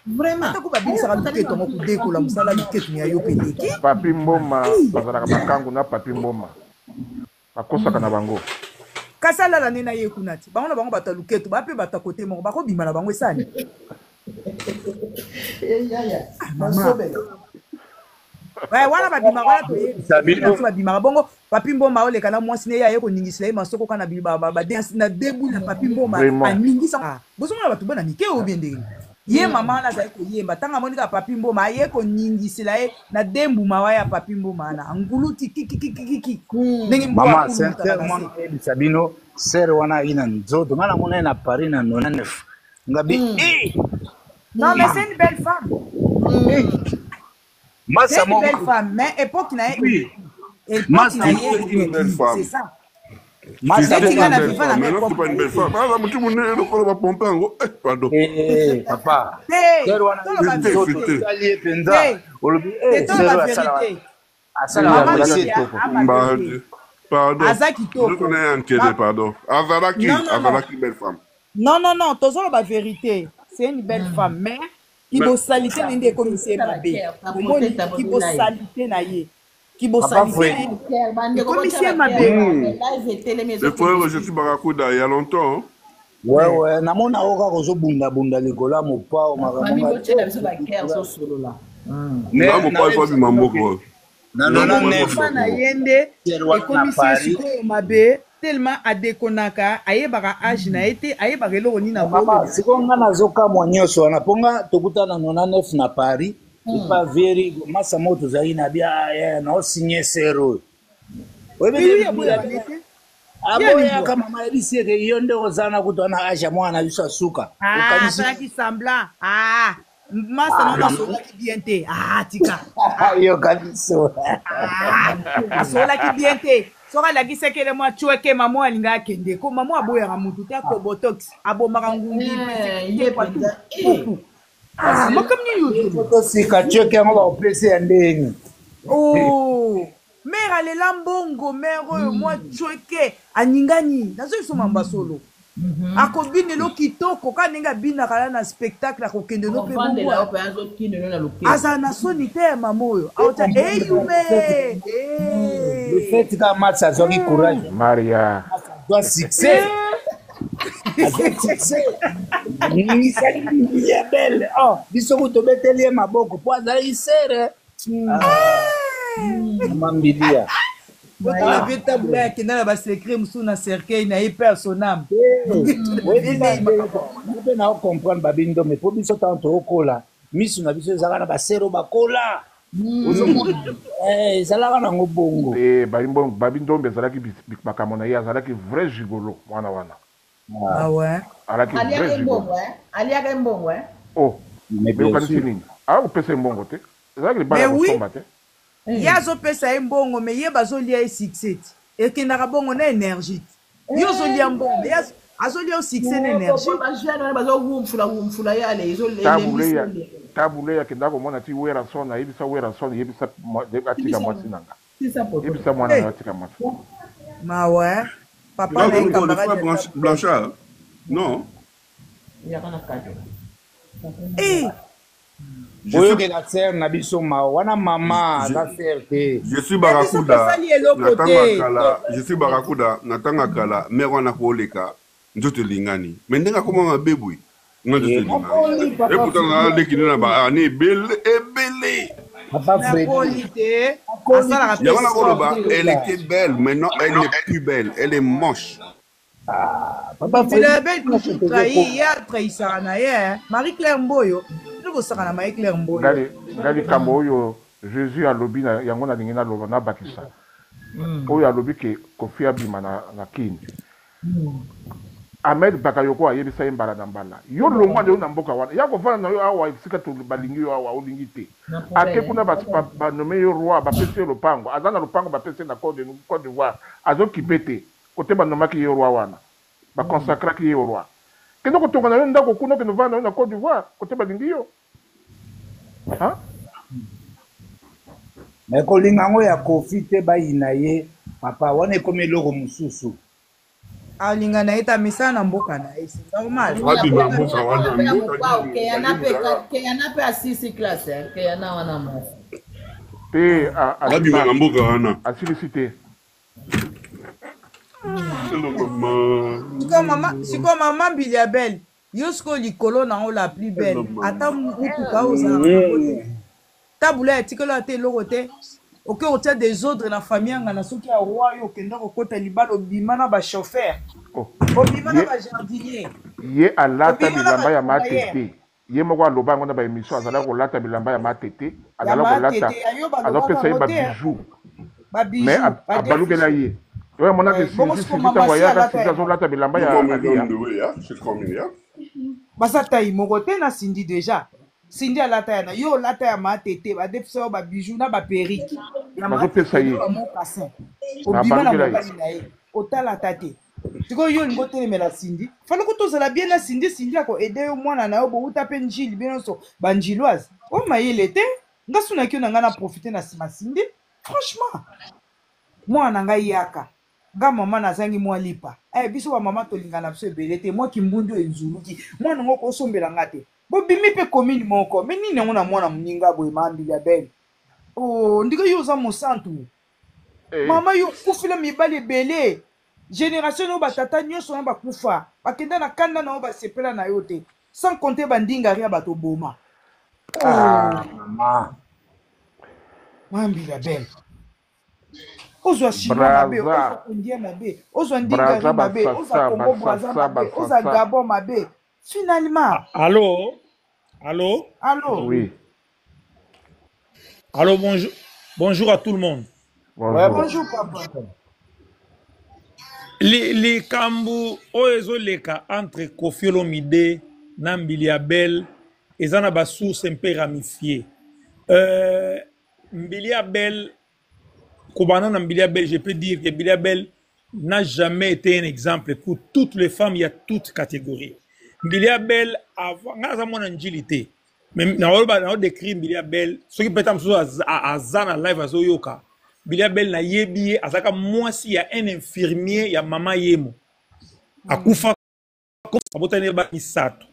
vraiment ta ko ba bisa ka luketo mo kudekola musala luketo ya yo peleki papi mboma bazalaka makangu na papi mboma akosaka na bango kasala la nena ye kunati bango na bango bata luketo ba pe bata kote moko bako bima na bango esani wana babima wana babimaka bongo papi mboma oleka na mwasi ne ye aye koningisila ye masoko kana na debu na papi mboma aningisa bozomona bato bona mike oyo ndenge ye mama wana azali koyemba ntango amonika papi mboma aye koningisila ye na dembu mawa ya papi mboma wana anguluti kikikikiki ndenge mama sincèrement ebisa bino sere wana ayi na nzoto nga namona ye na paris na 99 ngabi non mais c'est une belle femme c'est une belle femme mais époque na ye c'est ça papa non tozoloba ba vérité c'est une belle femme mais kibosalité ninde ekomisi ye mabe omoni kibosalité na ye kibosalité ekomisi ye mabe le frère je suis barakuda il y a longtemps ouais namona oka kozobundabunda likolo ya mopao makambo mopao efabima mboko na ye nde ekomisi ye sikoyo mabe tellement adekonaka ayebaka age na ye te ayebaka eloko nini na sikoyo nga nazokamwa nyonso wana mponga tokutana 99 na paris epa veri masa moko tozalaki na bia naosinye sere oyo aboyaka mama yebisi ete yo nde ozala na kutu wana age ya mwana na biso asuka asalaki semblant masa nano asolaki bien te tika yoka biso asolaki bien te soki alakisekele mwa chweke mama alinga akende ko mama aboyaka mutu te akobotox abomaka ngungi makamisika chweke yango baopesi ya ndenge mere alela mbongo mere oyo mwa chweke aningani nazoyisoma mbasolo akobinelo kitoko ka ndenge abinaka la na spectacle akokende no mpe azala na soni te mama oyo aota eyume le fait ka match azwaki courage maria doit succès ya belle biso kutobeteli ye maboko po azalaki sere mambilia otala vie tabula yakenda na basekret mosusu na cercueil na ye mpe son âme mpe na ocomprendre babindo me mpo biso ntango tookola miso na biso ezalaka na basero bakola ezalaka nango bongo babindombe ezalaki makambo na ye azalaki vrai gigolo mwana wana aliaka mbongo okanisi nini akopesa mbongo te ezalaki libala kosomba te ye azopesa ye mbongo me ye bazolia ye succès ti ekendaka bongo na énergie ti ye ozolia mbongo azolia o succès na énergie bazowumfula yale tabule akendaka komona ti werason ayebisa werason yebisa atika mwasi nanga yebisa mwana na atika mwasi mawe papa na ye camarade Blanchard non boyokela ser na biso ma wana mama aza ser te je suis barakuda na tanga kala mère wana koleka nzoto lingani mais ndenga koma mabebwe nga nzoto lingani et pourtant na lekini na ba ani ebele elle était belle maintenant elle n'est plus belle elle est moche Marie-Claire Mboyo ngali kambo oyo Jésus alobi na yango na lingi na loba na bakisa oyo alobi ke Kofi abima na kini Ahmed Bakayoko ayebisa ye mbala na mbala yo longwa nde na mboka wana ya kofana na yo awa esika to balingi yo awa olingi te ake kuna banome yo roi bapesi yo lopango aza na lopango bapesi na Côte d'Ivoire azokipe te kote banomaki yo roi wana baconsakraki ye roi kendo kotonga na yo ndako kuna kendo vana yo na Côte d'Ivoire kote balingi yo me kolinga ngo ya Kofi te bayina ye papa wana ekomi eloko mosusu alinga na ye ta misala na mboka na ye c'est normal keyana mpe asisi classe keyana wana mwasi te abima na mboka wana asilisi te siko mama mbili ya belle yo siko likolo nango la plus belle ata mutuka ozala tabula ya tikelo ate eloko te oke otia desordre na famille yanga na soki ya roi yo okenda kokota libala obima na bachauffeur obima na bajardinier ye alata bilamba ya matete ye moko aloba yango na baémission azalaki kolata bilamba ya matete azopesa ye babijou mais abalukela ye oyo amonaki sisi ntango ayaka sisi azolata bilamba ya baza tai moko te na sindi déjà sindi alata yana yo olata ya matete badepesa yo babijou na baperike bazopesa ye mokasin obima na mobali na ye otalata te sikoyo yo olingi otelemela sindi fali ko tozala bien na sindi akoede yo mwana na yo bouta mpe njili bie nyonso banjiloise o mayele te nga sunaki yo na ngai na profite na nsima sindi franchement mwana na ngai yaka nga mama nazangi mwa lipa biso bamama tolingana na biso ebele te mwa kimbundu enzuluki mwana ngo kosombela nga te bobimi mpe komini moko me nini yango na mwana moninga boye mambili ya bene ndika yo oza mosantu mama yo kufila mibali ebele génération na yo batata nyonso na bakufa bakenda na kanda na yo basepela na yo te sans compter bandingari ya bato boma mambili ya bene ozwa chinois mabe ozwa indien mabe ozwa ndingari mabe ozwa congo braza mabe ozwa gabon mabe finalement allô oui allô bonjour à tout le monde bonjour papa les kambu oyo ezoleka entre Kofi Olomide na Mbili ya Belle eza na basource mpe ramifié Mbili ya Belle Kobana na Mbili ya Belle, je peux dire que Mbili ya Belle n'a jamais été un exemple pour toutes les femmes, il y a toutes catégories. Mbili ya Belle, avant, n'a mon angilité. Mais n'a décrit Mbili ya Belle, ce qui peut être à Zana live à Zoyoka. Mbili ya Belle n'a yebi, à Zaka, moi, s'il y a un infirmier, il y a Mama Yemo. À Koufa, à Botane Banisato.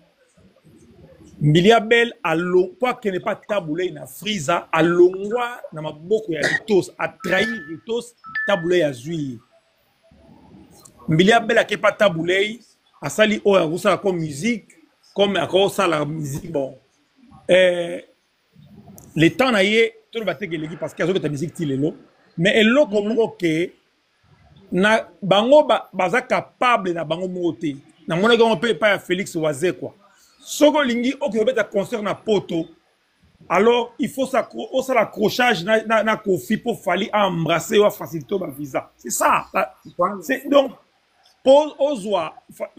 Mbili ya Belle kwa kene pa tabule na friza alongwa na maboko ya Ritos a trahi Ritos tabule ya zui Mbili ya Belle akepa tabule asali oya kusala comme musique comme ako sala musique bon le temps na ye tout le bateke leki parce que azo ta musique tilelo mais eloko moko ke na bango baza capable na bango moko te na mona ko pe pa Félix Oise quoi soko lingi okobeta concert na poto alors il faut ça l'accrochage na Kofi pour fali embrasser ou faciliter ba visa c'est ça c'est donc pour Ozwa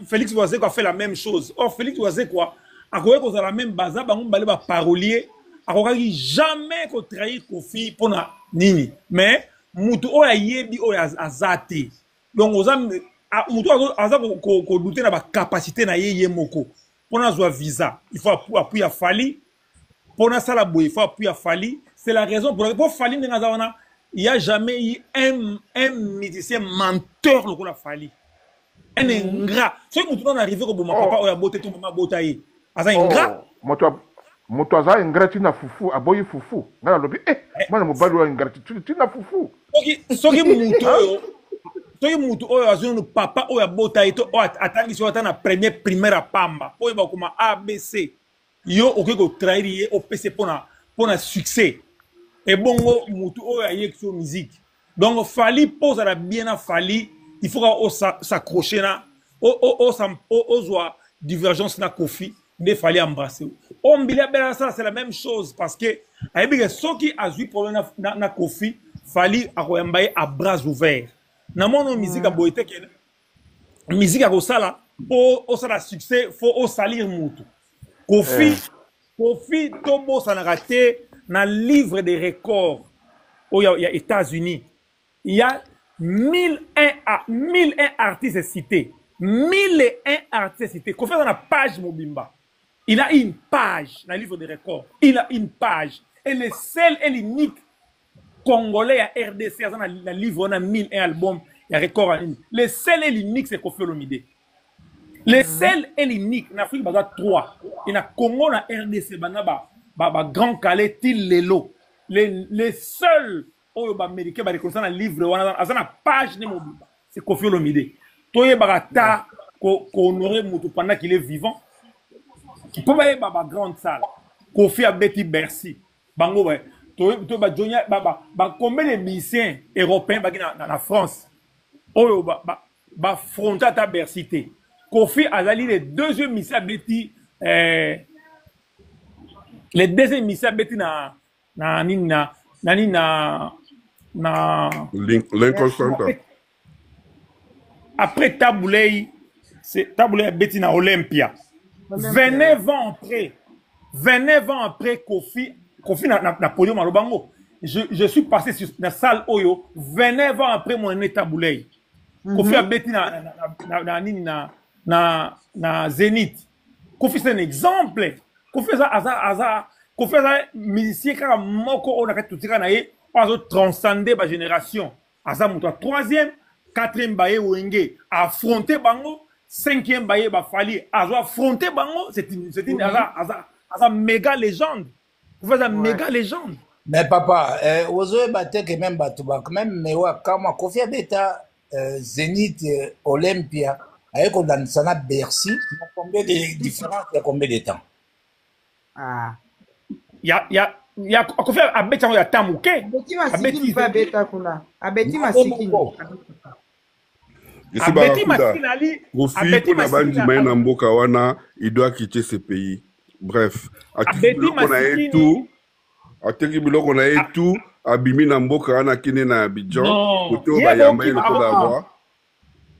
Félix Oise a fait la même chose or Félix Oise quoi a ko la même baza bango balé ba parolier a ko jamais ko trahir Kofi pour na nini mais mutu oya yebi oya azate donc oza mutu aza ko douter na ba capacité na ye moko pour na zwa visa il faut appuyer à Fali pour na sala boy il faut appuyer à Fali c'est la raison pour Fali ndenge aza il y a jamais eu un musicien menteur le la Fali un ingrat ce mutu on arrivé ko boma papa oya boté to mama botaye aza ingrat moto aza ingrat na fufu aboyi fufu ngala lobi mwana mobali wa ingrat na fufu soki mutu oyo azwi papa oyo abotaye to oyo atangisi oyo ata na première primaire à pamba oyo bakoma ABC yo okoki kotrahir ye opesa mpona succès ebongo mutu oyo ayekisi yo musique donc Fali pose la bien na Fali il faut s'accrocher na ozwa divergence na Kofi nde Fali embrasser Mbili Abel ça c'est la même chose parce que ayebi ke soki azwi problème na Kofi Fali akoyambaye à bras ouverts na mono musique a boité ke musique a kosala po osala succès faut salir mutu Kofi tobo ça n'a raté na livre des records il y a États-Unis il y a 1001 artistes cités 1001 artistes cités Kofi dans la page Mobimba il a une page dans le livre des records il a une page et le seul et l'unique Congolais à RDC dans le livre on a 1001 albums il y a record en ligne le seul et l'unique c'est Kofi Olomide le seul et l'unique en Afrique il y a 3 et na Congo na RDC bana ba Grand Calais til lelo les seuls oyo ba américain ba reconnaître na livre wana azana page ne mobile c'est Kofi Olomide toye barata ko honorer mutu pendant qu'il est vivant pour ba grande salle Kofi a beti Bercy bango ouais to ba jonia ba combien de musiciens européens ba na France oyo ba fronta ta Bercy te Kofi azali le deuxième musicien beti les deuxième musicien beti na Lincoln Center après Tabouley c'est Tabouley beti na Olympia 29 ans après Kofi na podium alobango je suis passé sur la salle Oyo 29 ans après mon état Boulay Kofi a beti na Zénith Kofi c'est un exemple Kofi a musicien kaka moko on a tout tika na ye azo transcender ba génération aza muto 3e 4e baye wenge affronter bango 5e baye ba Fali azo affronter bango c'est une aza méga légende vous faites une méga légende mais papa ozo batte que même batuba quand même mais wa kama Kofi Abeta Zénith Olympia avec on dans sana Bercy combien de différence il y a combien de temps il y a Kofi Abeta ya tamuke abeti pas beta kuna abeti masiki Kofi pona bandi maina mboka wana il doit quitter ce pays bref ateki biloko na ye tout abimi na mboka wana kine na Abidjan koto bayamba ye lokola avoir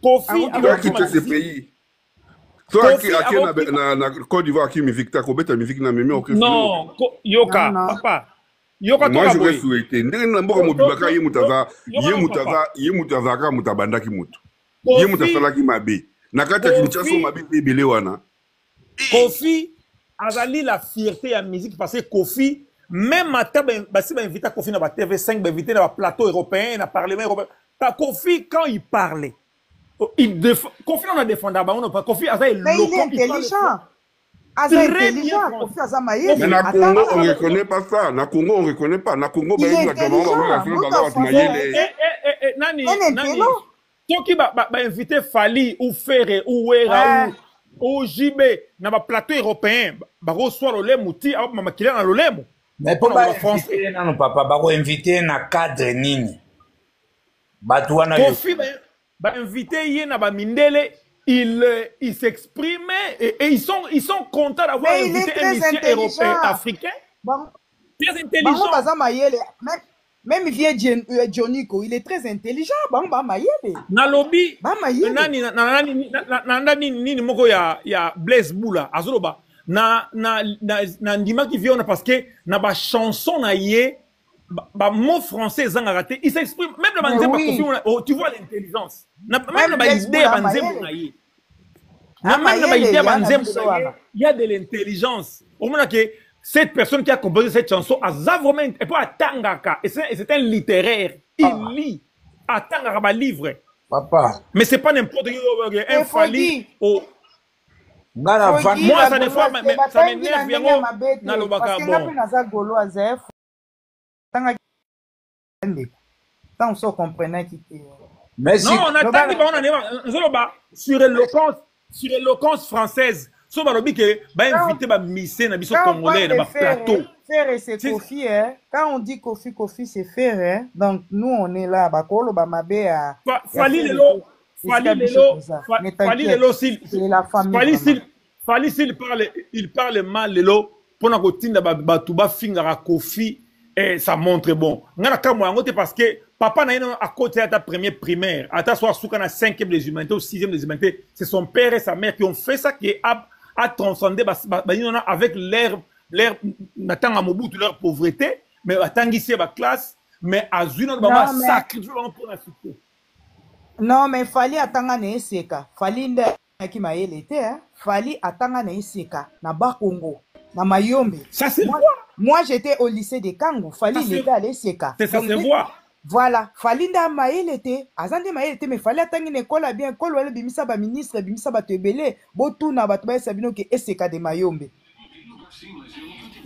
Kofi doit quitter ce pays toi qui na Côte d'Ivoire qui musique ta kobeta musique na memi orchestre non yoka papa yoka moi je vais souhaiter ndenge na mboka mobimaka ye mutaza ka mutabandaki mutu ye mutasalaki mabe na kati ya Kinshasa mabe ebele wana Kofi azali la fierté ya musique parce que Kofi même matin si ba invité Kofi na ba TV5 ba invité na ba plateau européen na parlement européen Kofi quand il parlait Kofi on a défendu bango pas Kofi azali intelligent intelligent Kofi azamaye mais na Congo on reconnaît pas ça na Congo on reconnaît pas na Congo ba nani toki ba invité Fali ou Ferre ou Wera ou JB na ba plateau européen ba reçoit lolemu ti a mama kila na lolemu mais pour ba invité non papa ba ko invité na cadre nini Kofi ba invité yé na ba mindele, il s'exprime et ils sont contents d'avoir invité un monsieur européen africain. Très intelligent. Même vieux Joniko, il est très intelligent. Nalobi, nani moko ya Blaise Boula, azoloba. Na ndima qui vient parce que na ba chanson na yé, ba mot français zanga raté, il s'exprime même le banzé pas confiant, tu vois l'intelligence. Même ba idée banzé na yé. Même ba idée banzé il y a de l'intelligence. Au moins que cette personne qui a composé cette chanson a vraiment et pas Tangaka et c'est un littéraire, il lit à Tangaka livre. Papa. Mais c'est pas n'importe qui un Fali au moi ça des fois ça m'énerve bien na lobaka bon. Tant on comprenait qui était. Non, on attend sur l'éloquence française. So balobi que ba invité ba missé na biso congolais na ba plateau. Faire c'est Kofi quand on dit Kofi c'est faire donc nous on est là ba kolo ba mabe à Fali lelo il parle mal lelo pour na kotinda ba tuba finga Kofi et ça montre bon. Ngana kamo yango parce que papa na yeno à côté de ta première primaire, à ta soir souka na 5e des humanité ou 6e des humanité, c'est son père et sa mère qui ont fait ça qui a transcendé avec leur n'attend à Mobutu leur pauvreté mais attend ici ma classe mais à une autre sacré pour la cité. Non mais fallait attendre na eseka fallait nda qui m'a été fallait attendre na eseka na Bakongo na Mayombe. Ça c'est moi j'étais au lycée de Kango fallait l'été à l'eseka. C'est ça se voit. Voilà, Falinda Maëlete, Azande Maëlete, mais fallait attendre une école à bien, école où bimisa ba ministre, bimisa ba tebele, botuna ba toba sabino ke eseka de Mayombe.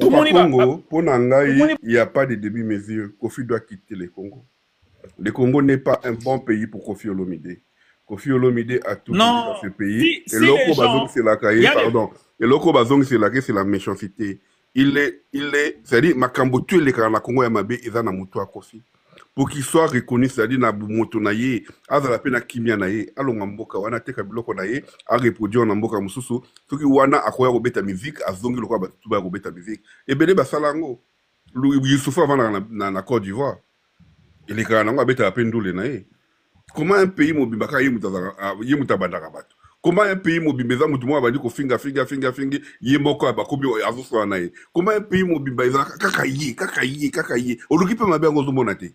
Tout le Congo, pour Nangaï, il n'y a pas de demi-mesure. Kofi doit quitter le Congo. Le Congo n'est pas un bon pays pour Kofi Olomide. Kofi Olomide a tout dans ce pays. Et Loko Bazong c'est la cahier, pardon. Et Loko Bazong c'est la méchanceté. Il est, c'est-à-dire, Makambo tue les Karana Congo Yamabe, ils en ont moutou à Kofi. Pour qu'il soit reconnu, c'est-à-dire na bumoto na ye, azala pe na kimia na ye, alonga mboka wana teka biloko na ye, a reproduire na mboka mususu, soki wana akoya robeta musique, azongi lokwa batu ba robeta musique. Et bele basalango, il souffre avant na Côte d'Ivoire. Il est quand même abeta pendule na ye. Comment un pays mobimaka ye mutabandaka batu? Comment un pays mobimeza mutu mo abandi ko finga ye moko abakobi azuso na ye? Comment un pays mobimeza kakaye, oluki pe mabe ngo zomona te?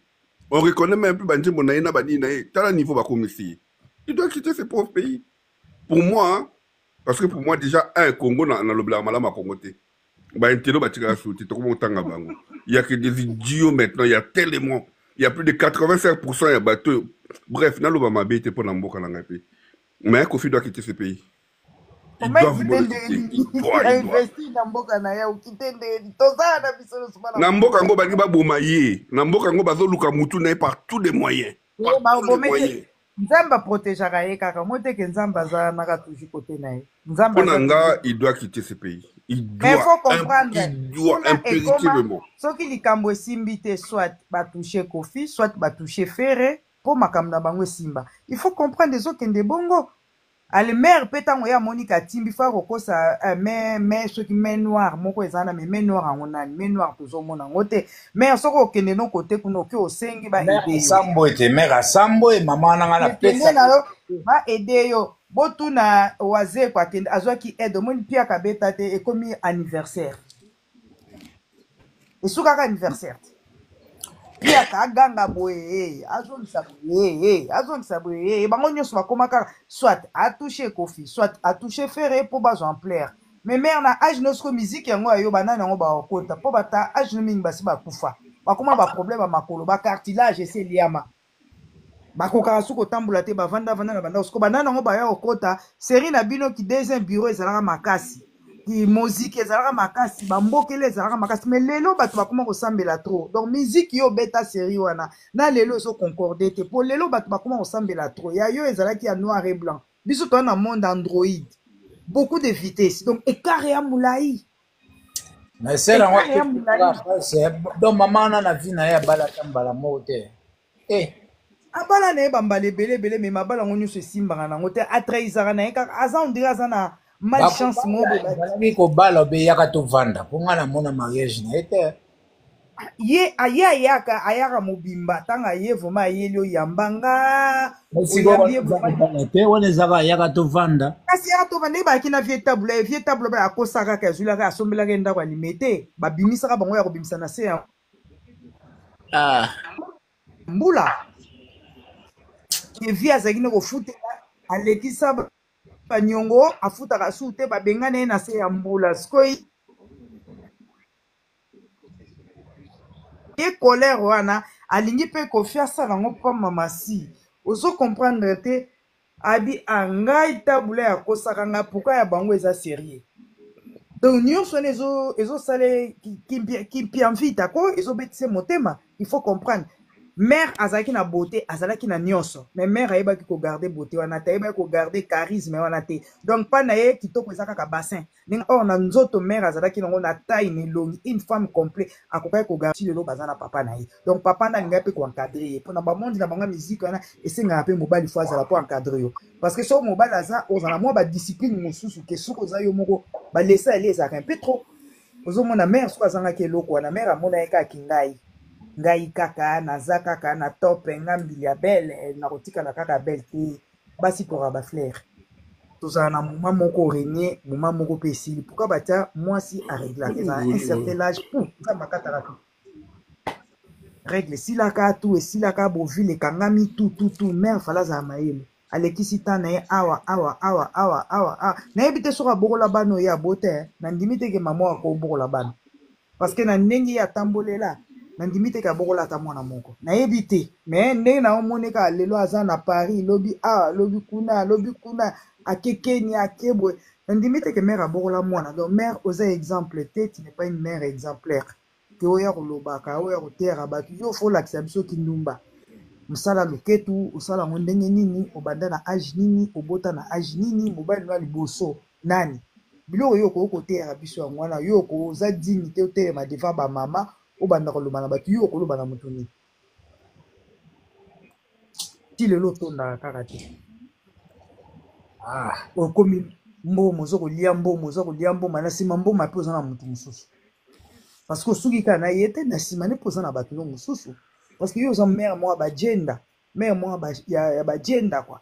On reconnaît même plus Banji Monaïna Baninae, t'as un niveau va commisser. Il doit quitter ce pauvre pays. Pour moi, parce que pour moi, déjà, un Congo dans le blanc malama Congoté. Il y a que des idiots maintenant, il y a tellement. Il y a plus de 85% de bateaux. Bref, n'a pas ma bête pour l'amboka dans le pays. Mais un Kofi doit quitter ce pays. Il doit investir dans Mboka Naya ou quitter Namboka Ngo Bagiba Boumaye. Namboka Ngo Bazo Luka Moutou n'a par tous les moyens. Nzamba protégera kaka mote ke Nzamba za naka toujours côté nae. Nzamba il doit quitter ce pays. Il doit impérativement. Ce qui likambo simbité soit ba toucher Kofi, soit ba toucher Ferré pour makamna bango simba. Il faut comprendre des autres de bongo. Ale mère petango ya Monica Timbi fa kokosa mais ce qui main noir moko ezana mais main noir angonani main noir tozo mona ngote mais soko kende no côté kuno ke osengi ba aider sambo ete mère sambo e maman nanga na pesa ba aider yo botuna waze kwa kende azwaki aide moni pia kabeta te e komi anniversaire e suka ka anniversaire pia kaganga boye azongisa boye bango nyonso bakomaka soit a touché Kofi soit a touché Ferré pour bazo ampleur mais mère na age nosko musique yango ayo banana yango ba okota po bata age no mingi basi bakufa bakoma ba problème ba makolo ba cartilage ese liama bakoka suko tambula te bavanda na banda usko banana yango ba ya okota série na bino ki deuxième bureau ezalaka makasi qui musique ezalaka makasi bambokele ezalaka makasi mais lelo bato bakoma kosambela trop donc musique yo beta série wana na lelo so concordé te pour lelo bato bakoma kosambela trop ya yo ezalaki ya noir et blanc biso to na monde android beaucoup de vitesse donc écart ya moulaï mais c'est là donc maman na vie na ya bala tambala mote abala na ye bambala ebele me mabala ngo nyonso esimbaka nango te atrahisaka na ye kaka aza ondire aza na malchance mobalaki kobala obe eyaka tovanda mpo nga namona mariage na ye te ye aye ayaka mobimba ntango aye vraimen ayeli oyambanga te wana ezaka ayaka tovanda kasi yaka tovanda ye bayaki na vie table ba akosaka kaka azwilaka asombelaka ye ndako alime te babimisaka bango ya kobimisa na se ya mbula evi azalaki na kofutela alekisa banyongo afutaka su te babengana ye na se ya mbula sikoyi ye colère wana alingi mpe kofi asala yango mpa mamasi ozo comprendre te abi angai tabula ya kosaka nga pourkui ya bango eza sérieux donc nyonso wana ezosala kimpiamvita ko ezobetise motema il faut comprendre mère azalaki na beauté azalaki na nyonso mais mère ayebaki kogarde beauté wana te ayebaki kogarde charisme wana te donc mpa na ye kitoko eza kaka bassin ndenge or na nzoto mère azalaki nango na taille na elongi une femme complet akokaki kogarde lelo baza na papa na ye donc papa nde alingaki mpe koencadre ye mpo na bamondi na bango miziki wana esengaka mpe mobali fo azala mpo encadre yo parce que soki mobali aza ozala mwa badiscipline mosusu ke soki oza yo moko balesa ele ezalaka mpe trop ozomona mère soki azangaki eloko wana mère amona ye kaki ngai kaka naza kaka na top nga mbili ya belle nakotikala kaka belle te basi pora bafleur tozala na moma moko renie moma moko mpe esili pourkui batia mwasi areglaka ezala un certain âge pou nzambe akataka tu règle esilaka tu esilaka bovile ekangami tu mare fala azala mayele alekisi ta na ye awa nayebi te soki abokola bana oye abo te nandimi teke mama akobokola bana parce que na ndenge ye atambolela nandimi teke abokola ata mwana moko nayebi te me ndenge naomoneka lelo aza na Paris lobi awa lobi kuna akekeni akebwe nandimi teke mare abokola mwana donc mare oza exemple te tu n'es pas une mère exemplaire te oya kolobaka oya kotera bato yo folakisa biso kindumba mosala loketu osala yango ndenge nini obanda na age nini obota na age nini mobali no ya liboso nani biloko yo okotera biso yango wana yo okoza dini te otelema devant bamama obanda koloba na bato yo okoloba na moto nini ti lelo otondaka kaka te okomi mboma oza kolia mboma na nsima mboma mpe oza na moto mosusu parce que soki kaka na ye te na nsima ne mpe oza na bato no mosusu parce que yo oza mare mwa bagenda mare mwa ya bagenda kwa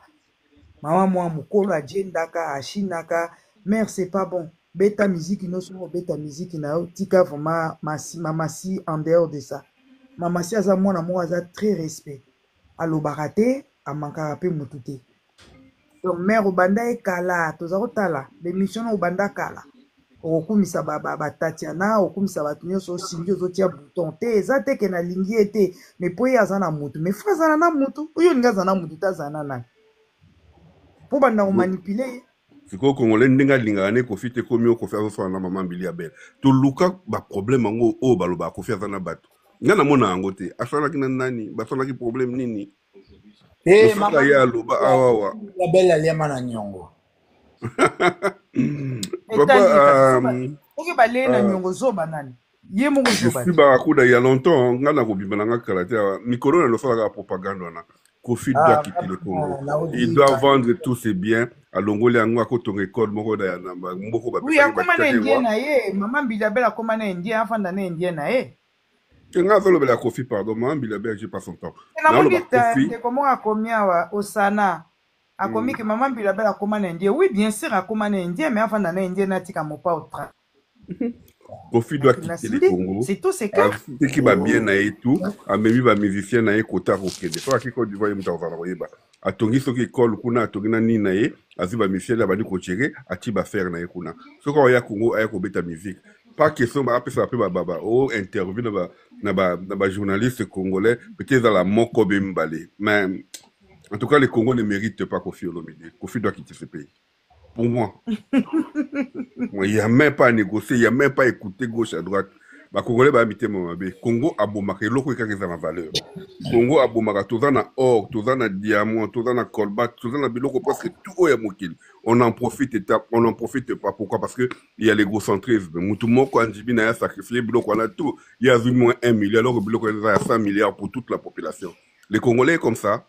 mama mwa mokolo agendaka ashinaka mare c'est pas bon beta miziki nyonso obeta miziki na yo tika vraiment mamasi en dehors de ça mamasi aza mwana moko aza très respect alobaka te amankaka mpe motu te donc mare obanda ekala toza kotala bemission na obanda kala okokumisa batatiana okumisa bato nyonso osingi ozotia bouton te eza teke nalingi ye te me mpo ye aza na mutu me fo azala na mutu oyo olingi aza na mutu te azala na nani mpo banda komanipule ye sikoyo kongole ndenge alingaka ne kofi te komi oyo kofi azosala na mama mbili ya bele toluka baproblème yango oyo balobaka kofi aza na bato nga namona yango te asalaki na nani basalaki problème nini osala ye aloba awawa ya bele aliama na nyongo papa oke balee na nyongo zoba nani ye moko zoba je suis barakuda il y a longtemps nga na kobima na nga kala te mikolo na losalaka propagande wana Kofi doit quitter le Congo. Il doit vendre tous ses biens à Longolé Angwa Kotonga école moko da namba mboko ba. Oui, akoma na indien na ye, maman Bilabel akoma na indien afanda na indien na ye. Nga zolo bela Kofi pardon, maman Bilabel j'ai pas son temps. Na mongita te comment akomia wa Osana. Akomi que maman Bilabel akoma na indien. Oui, bien sûr akoma na indien mais afanda na indien na tika mopa au train. Kofi doit quitter le Congo. C'est tout, c'est clair. C'est qui va bien na et tout. A même va musicien na et kota rokede. Faut que Côte d'Ivoire mta za royeba. A tongi soki école kuna a tongi na ni na e. Aziba musicien la bani ko tirer. A ti ba faire na e kuna. Soko oya Congo aya ko beta musique. Pas question ba apesa apé ba baba. Oh interview na ba journaliste congolais. Peut-être dans la moko bembale. Mais en tout cas les Congolais ne méritent pas Kofi Olomide. Kofi doit quitter ce pays. Pour moi. Il n'y a même pas à négocier, il n'y a même pas à écouter gauche à droite. Les Congolais vont habiter mon bébé. Congo a bombaré, l'eau est carrément en valeur. Congo a bombaré, tout ça na or, tout ça na diamant, tout ça na colbat, tout ça na biloko presque tout est mokil. On en profite pas. Pourquoi? Parce que il y a l'égocentrisme. Moutoumou quand Djibi n'a sacrifié biloko on a tout. Il y a au moins 1 milliard, alors que biloko a 100 milliards pour toute la population. Les Congolais comme ça.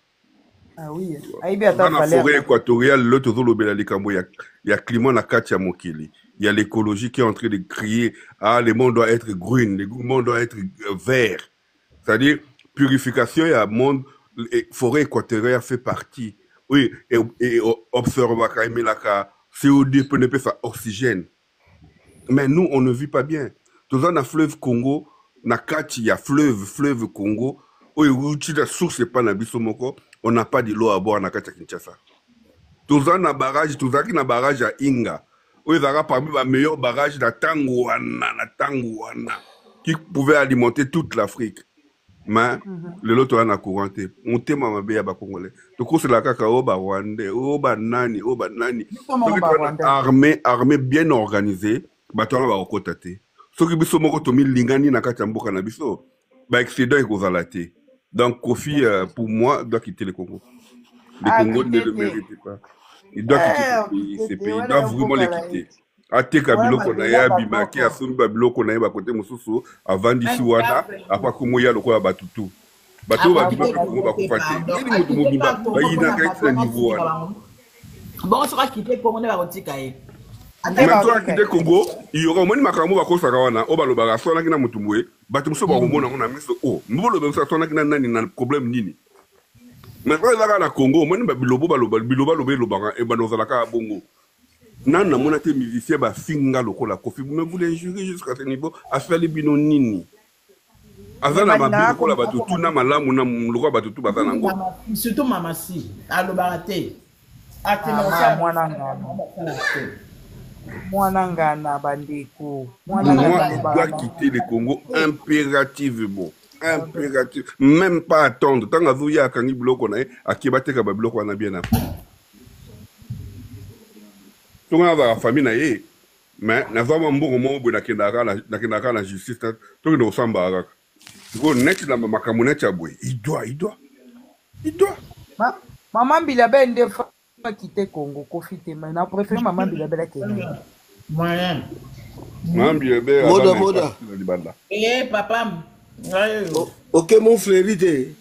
Ah oui. Aïbi ata Dans la valeur. forêt équatoriale, l'autre zolobela likambo, il y a climat na katia mokili. Il y a l'écologie qui est en train de crier, ah, le monde doit être green, le monde doit être vert. C'est-à-dire, purification, il y a monde, forêt équatoriale fait partie. Oui, et observe, CO2, peut ça, oxygène. Mais nous, on ne vit pas bien. Tout ça, dans le fleuve Congo, na kati, il y a fleuve Congo, oui, la source n'est pas na bisomoko, on n'a pas de l'eau à boire na kati Kinshasa. Tout ça, na barrage, tout ça qui na barrage à Inga. Oui, ça parmi les meilleurs barrages na Tangouana, qui pouvaient alimenter toute l'Afrique. Mais, le lot on a couranté. On t'aime à ma béa ba congolais. Donc, c'est la caca, oba rwandais, oba nani. Donc, armée bien organisée, bateau va recotater. Ce qui biso moko tomi lingani na kati mboka na biso, ba excédent ekozala te. Donc Kofi pour moi doit quitter le Congo. Le Congo ne le mérite pas. Il doit quitter ce pays. Il doit vraiment le quitter. Ate kabilo kona ya bimaki asumi babilo kona ya bakote mususu avant d'ici wana apa kumoya lokola batutu. Bato babilo Congo bakufate. Nini mutu mobimba ba yina kaitsa niveau wana. Bon sera quitter Congo ne ba kotika ye. Maintenant, à quitter Congo, il y aura au moins Makambo Bako Sarawana, Obalobara, Sonakina Mutumwe, Batumso Baromona, on a mis au Mbolo de Sonakina Nani, n'a le problème Nini. Maintenant, il y a Congo, moi, Biloba, Lobara, et Banozalaka Bongo. Nana, mon athée musicien, Finga, le Kola Kofi, vous me voulez jurer jusqu'à ce niveau, à faire les binos Nini. Azana Mabilo Kola Batutu, Namalam, le roi Batutu, Bazanango. Surtout Mamassi, à l'Obarate. Moi, bandeko. Moi, je dois quitter le Congo impérativement. Impératif. Même pas attendre. Tant que vous y a un bloc, à qui va te bloc, on a bien appris. Tout le monde a la famille, mais nous avons un bon moment où la justice, tout le monde s'en bat. Il doit. Maman Bilabé ne faut pas quitter Congo, Kofite, mais on préfère Maman Bilabé la Kenya. Moyen. Maman Bilabé. Moda. Eh, papa. Ok, mon frérité.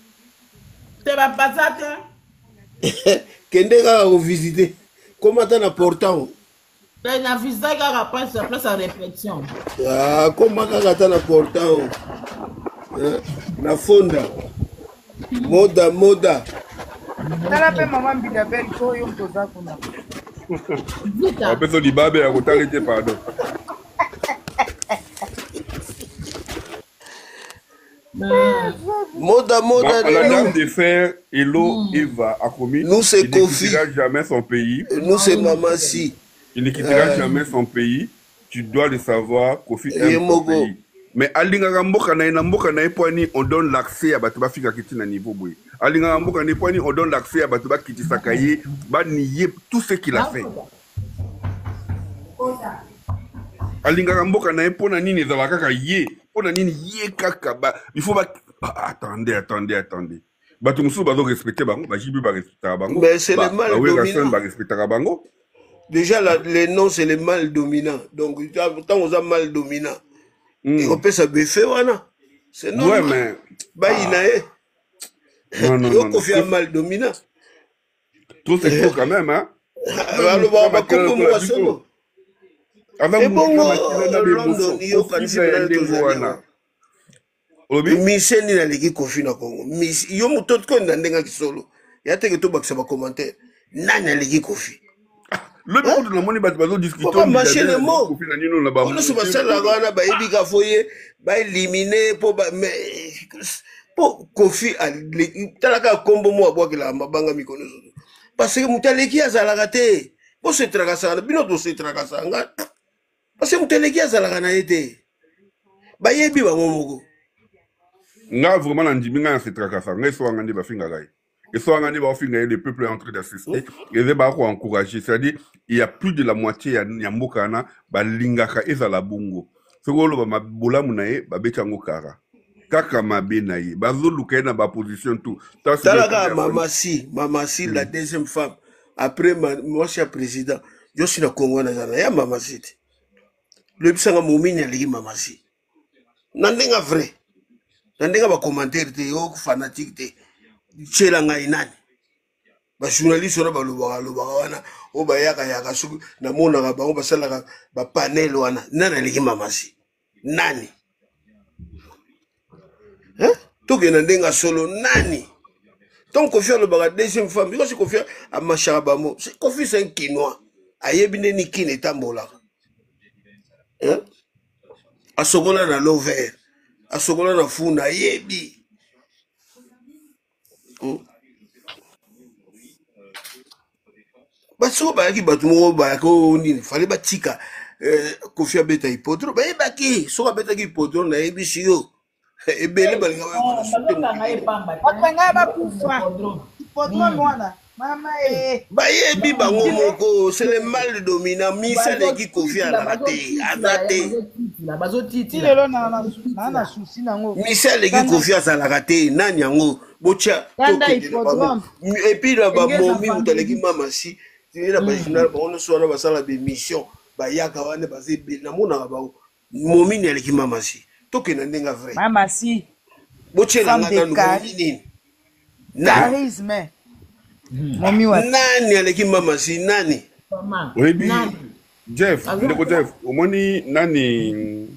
Tu vas pas ça, toi? Kendega au visiter. Comment t'en as portant? Tu as visité après sa répétition. Ah, comment t'en as portant? Na fonda. Moda. Tala pe Maman Bilabé, ko yo toza kuna. On peut se libaber à côté pardon. Moda. La dame de fer, Elo, Eva, Akomi, nous c'est Kofi. Il ne quittera jamais son pays. Nous c'est Mamassi. Il ne quittera jamais son pays. Tu dois le savoir, Kofi aime son pays. Mais Alinga Mboka na Epwani, on donne l'accès à Batuba Fika Kiti na niveau boui. Alinga Mboka na Epwani, on donne l'accès à Batuba Kiti Sakaye, ba nier tout ce qu'il a fait. Alinga Mboka na Epona nini zalaka ka ye, pona nini ye kaka ba. Il faut ba attendez. Batu musu ba do respecter bango, ba jibi ba respecter bango. Mais c'est le mal dominant. Ba respecter bango. Déjà les noms c'est le mal dominant. Donc tant on a mal dominant. Et on peut se buffer, voilà. C'est normal. Ouais, mais. Bah, non. Kofi a mal dominant. Tout c'est faux quand même, hein. Alors, on va comprendre ça. Et bon, London, il y a Michel ni na ligi Kofi na Congo. Yo mutot ko ndandenga kisolo. Ya teke to bakisa ba commentaire. Nani na ligi Kofi? Le monde de la monnaie bazo discuter. On va marcher le mot. On se passe la gana ba ibika foye ba éliminer pour mais pour Kofi talaka kombo mo abwa la mabanga mikono. Parce que mutaleki azalaka te. Pour se trakasa bino to se trakasa nga. Parce que mutaleki azalaka na été. Ba yebi ba momoko. Nga vraiment landibinga se trakasa nga so ngandi ba finga gai. Et soit on le peuple est en train d'assister, et les barreaux encouragés. C'est-à-dire, il y a plus de la moitié, il y a Mokana, Lingaka et Zalabungo. Ce que l'on va boula mounaye, Bechango Kara. Kaka Mabenaye, Bazoluka na ba position tout. Talaga Mamassi, la deuxième femme. Après, moi, je suis président. Je suis le Congo, il y a Mamassi. Le Bissanga Moumini a dit Mamassi. Nandenga vrai. Nandenga ba commentaire, te yo fanatique te. Chelanga inani ba journaliste wana balobaka wana o bayaka soki namonaka bango basalaka bapanel wana nani aleki mamasi nani tokenda ndenge solo nani donc Kofi alobaka deuxième femme because Kofi amashaka bamo Kofi c'est un Kinois ayebi nini kini etambolaka asokola na lover asokola na funa ayebi basoko bayaki bato moko bayaki nini fale batika Kofi abeta hipodro bayebaki soki abetaki hipodro nayebi si yo ebele balinga bayebi bango moko c'est le mal dominant misa leki Kofi alaka te aza te misa leki Kofi azalaka te nani yango botia epuis na bamomi moto aleki mamasi na bajournal bango nyonso wana basala bémission bayaka wana baza ebele namonaka bango momi ni aleki mamasi tokenda ndenge vrai mamasi botielanga nanu momi nini charisme momi wa nani aleki mamasi nani oyebi Jeff ndeko Jeff omoni nani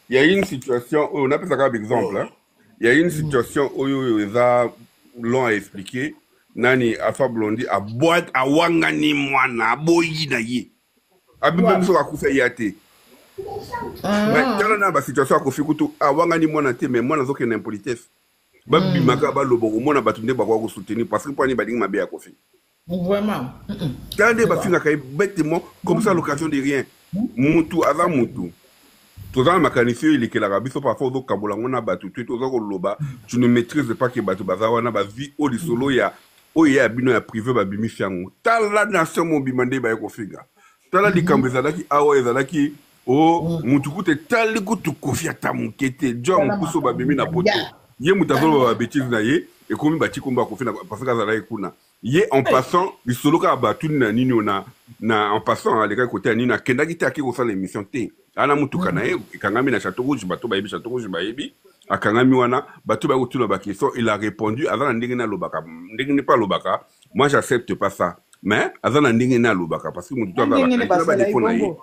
il y a une situation on appelle ça comme exemple hein? Il y a une situation oyo eza long à expliquer nani Alpha Blondy a boîte a wangani mwana boyi na ye abimbe mso akufa yate mais tala na ba situation Kofi kutu a wangani mwana te mais mwana zoke na impolitesse babi maka ba lobo mona batunde ba kwa ko soutenir parce que pour ni badinga mabe ya Kofi vraiment quand des ba finga kay bêtement comme ça l'occasion de rien mutu avant mutu toza mécanicien il est que la rabiso parfois do kabola ngona batu tu toza ko loba tu ne maîtrises pas que batu bazawa na ba vie au solo ya oya bino ya privé ba bimi fiango tala nation mo bimande ba ko figa tala likambo ezalaki awa ezalaki o mutu kute tali kutu Kofi atamukete John kuso ba bimi na poto ye mutazolo ba bêtise na ye et komi bati komba Kofi na parce que azala ekuna ye en passant le solo ka batu na nini na en passant à l'école côté nini na kendaki te akiko sa l'émission te ana mutuka na ye kangami na Château Rouge bato ba yebi Château Rouge ba yebi akangami wana bato ba kutuna ba question il a répondu azana ndenge na lobaka ndenge ne pas lobaka moi j'accepte pas ça mais azana ndenge na lobaka parce que mutu azala ba défaut na ye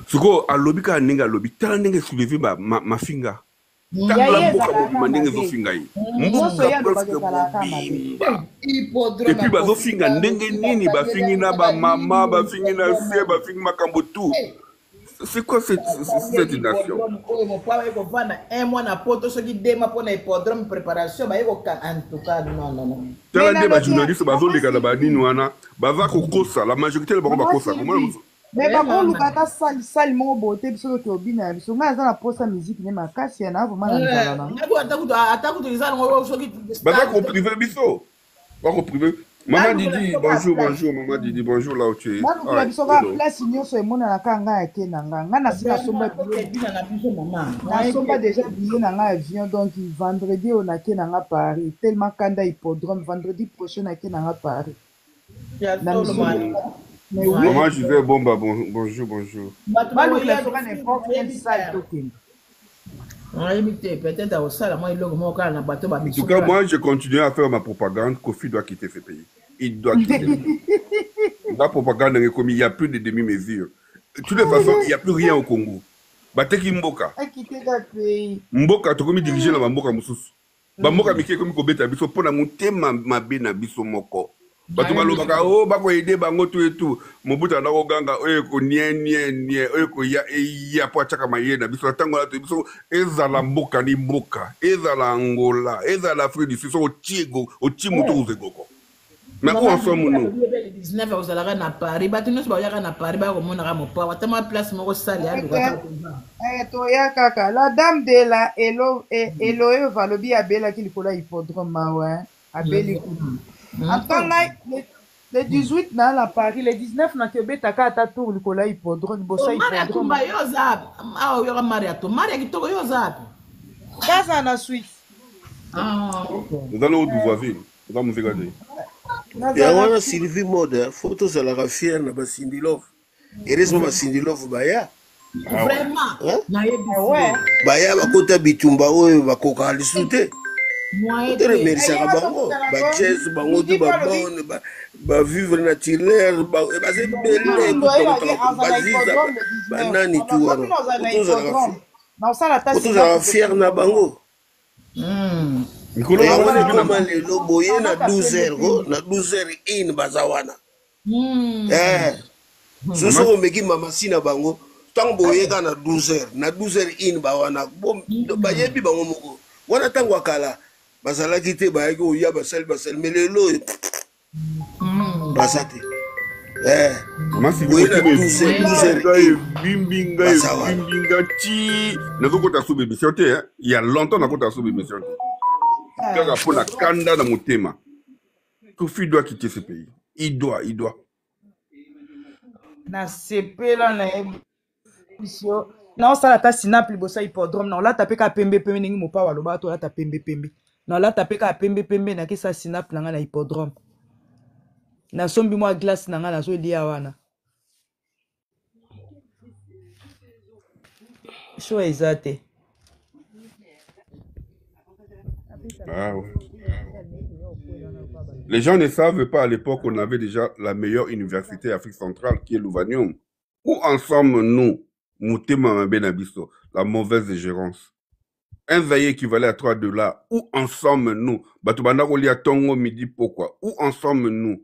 suko alobika ndenge alobi tala ndenge soulever ma finga tala mboka ndenge zo finga yi mboka presque bimba et puis bazo finga ndenge nini ba fingi na ba mama ba fingi na sie ba fingi makambo tout. C'est quoi cette nation? Un mois na poto ce qui déma pour na hippodrome préparation ba yeko en tout cas non. Tala ndé ba journaliste bazo leka na ba nini wana baza ko kosa la majorité le ba kosa mais par lukata sali mo bote biso to bina biso nga za na posa musique ne makasi na vraiment na ndala atakutu izana ngo so ki baza ko privé biso ba ko privé. Maman Didi, bonjour, maman Didi, bonjour là où tu es. Ah, biso ba place nyonso e mona na kanga eke na nga na sika somba na somba déjà billet na nga avion donc vendredi on a ke na nga Paris tellement kanda hippodrome vendredi prochain na ke na nga Paris. Maman Gisèle Bomba, bonjour. En tout cas, moi, je continue à faire ma propagande. Kofi doit quitter ce pays. Il doit quitter. La propagande, il n'y a plus de demi-mesure. De toute façon, il n'y a plus rien au Congo. Bateki Mboka. Mboka, tu comme diriger la Mboka Moussous. Mboka, mais comme Kobeta Biso, pour la monter ma bena Biso Moko. Bato balobaka o bako aider bango tout et tout mobuta na oganga oyo ko nie oyo ko ya po chaka maye na biso tango la biso ezala mboka ni mboka ezala Angola ezala Afrique du Sud o tiego o timuto uzegoko mais où en sommes nous 19 aux alara na Paris bato nyonso ba yaka na Paris ba ko mona ka mopa watama place moko sali ya luka to ya kaka la dame de la Eloe Valobi abela ki likola hippodrome mawa abeli le 18 dans la Paris, le 19 na Québec, t'as qu'à tour le cola hippodrome, bossa hippodrome. Maria qui tourne yozap. Casa na Suisse. Ah, ok. Nous allons au voisin. Nous allons nous regarder. Il y a une Sylvie Mode, photos à la raffière na Cindy Love. Et récemment Cindy Love baya. Vraiment. Ouais. Baya bakota bitumba oyo bakoka alisute. Tere merisa ka bango. jazz bango to ba bonne ba vivre naturel ba c'est belé ba nani tu wana otoza fier na bango mikolo koma lelo boye na 12h na 12h bazawana soso omeki mamasi na bango ntango boyeka na 12h bawana bayebi bango moko wana ntango akala bazalaki te bayaki oya basali me lelo baza te bimbinga ti nazokota sous émission te il y a longtemps nakota sous émission te kaka mpona kanda na motema Kofi doit quitter ce pays. Il doit. Na sepela na émission. Non, ça la ta sinaple bossa hippodrome. Non, là tapé ka pembe ningi mopa wa loba to là ta pembe. Non, là tapé ka pembe na ke sa sinaple na hippodrome. Na sombi moi glace na na so dia wana. Show exacte. Ah ouais. Les gens ne savent pas, à l'époque, on avait déjà la meilleure université d'Afrique centrale, qui est l'Ouvanium. Où ensemble, nous, Moutema Benabiso, la mauvaise gérance. Un zaïe équivalait à 3 $. Où ensemble, nous, Batubana Rolia Tongo Midi, pourquoi? Où ensemble, nous,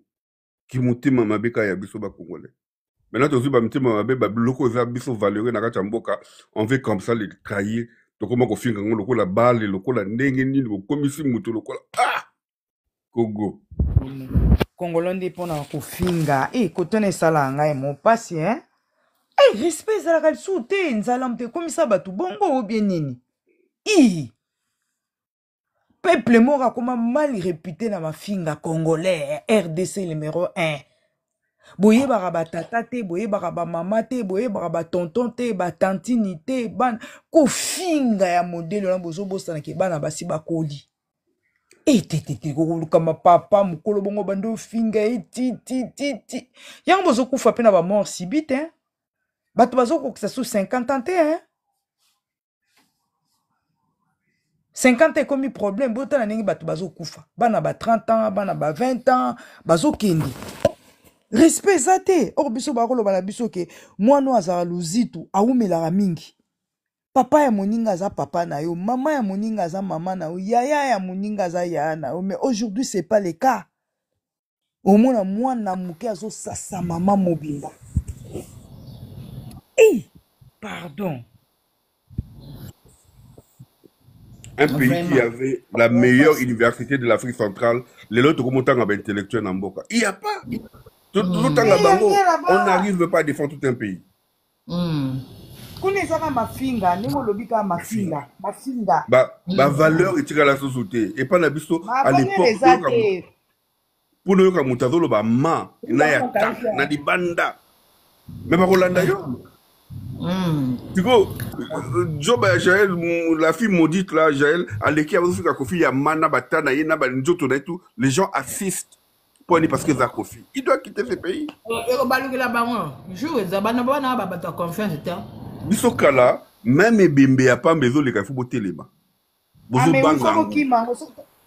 qui Moutema Mabeka Yabiso Congolais. Maintenant, tu as on veut comme ça les trahir. Donc, comment on fait la balle, la nengeni, le commissaire Moutou, le ah! Kogo. Congolais pour na kofinga. Eh, kotone sala ngai mon pasi, hein? Eh, respect za la soute, nzalam te comme ça batu bongo ou bien nini. Eh. Peuple mort comment mal réputé na ma finga congolais, RDC numéro 1. Boye baraba tata te, boye baraba mama te, boye baraba tonton te, ba tantini te, ban ko finga ya modèle na bozo bosana ke bana basi bakoli. E te kama papa mukolo bongo bando finga ti. Yang bozo kufa pe na ba mort subite hein. Bato bazo ko ça sous 50 ans te hein. 50 ans comme problème, bota na ningi bato bazo kufa. Bana ba 30 ans, bana ba 20 ans, bazo kendi. Respect zate. Or biso bakolo bala biso ke moi no azara luzitu awumela mingi. Papa ya moninga za papa na yo, mama ya moninga za mama na yo, yaya ya moninga za yaya na yo. Mais aujourd'hui c'est pas le cas. Au moins moi na muke azo sasa mama mobimba. Eh, pardon. Un pays qui avait la meilleure université de l'Afrique centrale, les autres remontants intellectuels en Boka. Il n'y a pas. Tout le temps là-bas, on n'arrive pas à défendre tout un pays. Connaissez-vous ma finga, n'est-ce lobika ma finga. Ma valeur est à la société. Et pas la bisto à l'époque. Pour nous, comme Moutazolo, ma, na di banda. Mais pas Rolanda yo. Tu vois, Job Jaël, la fille maudite là, Jaël, à l'équipe avec Kofi, Yamana, Batana, Yena, Banjoto et tout, les gens assistent pour aller parce que ça Kofi. Il doit quitter ce pays. Bisokala, même Ebembe a pas besoin de faire botter les mains. Mais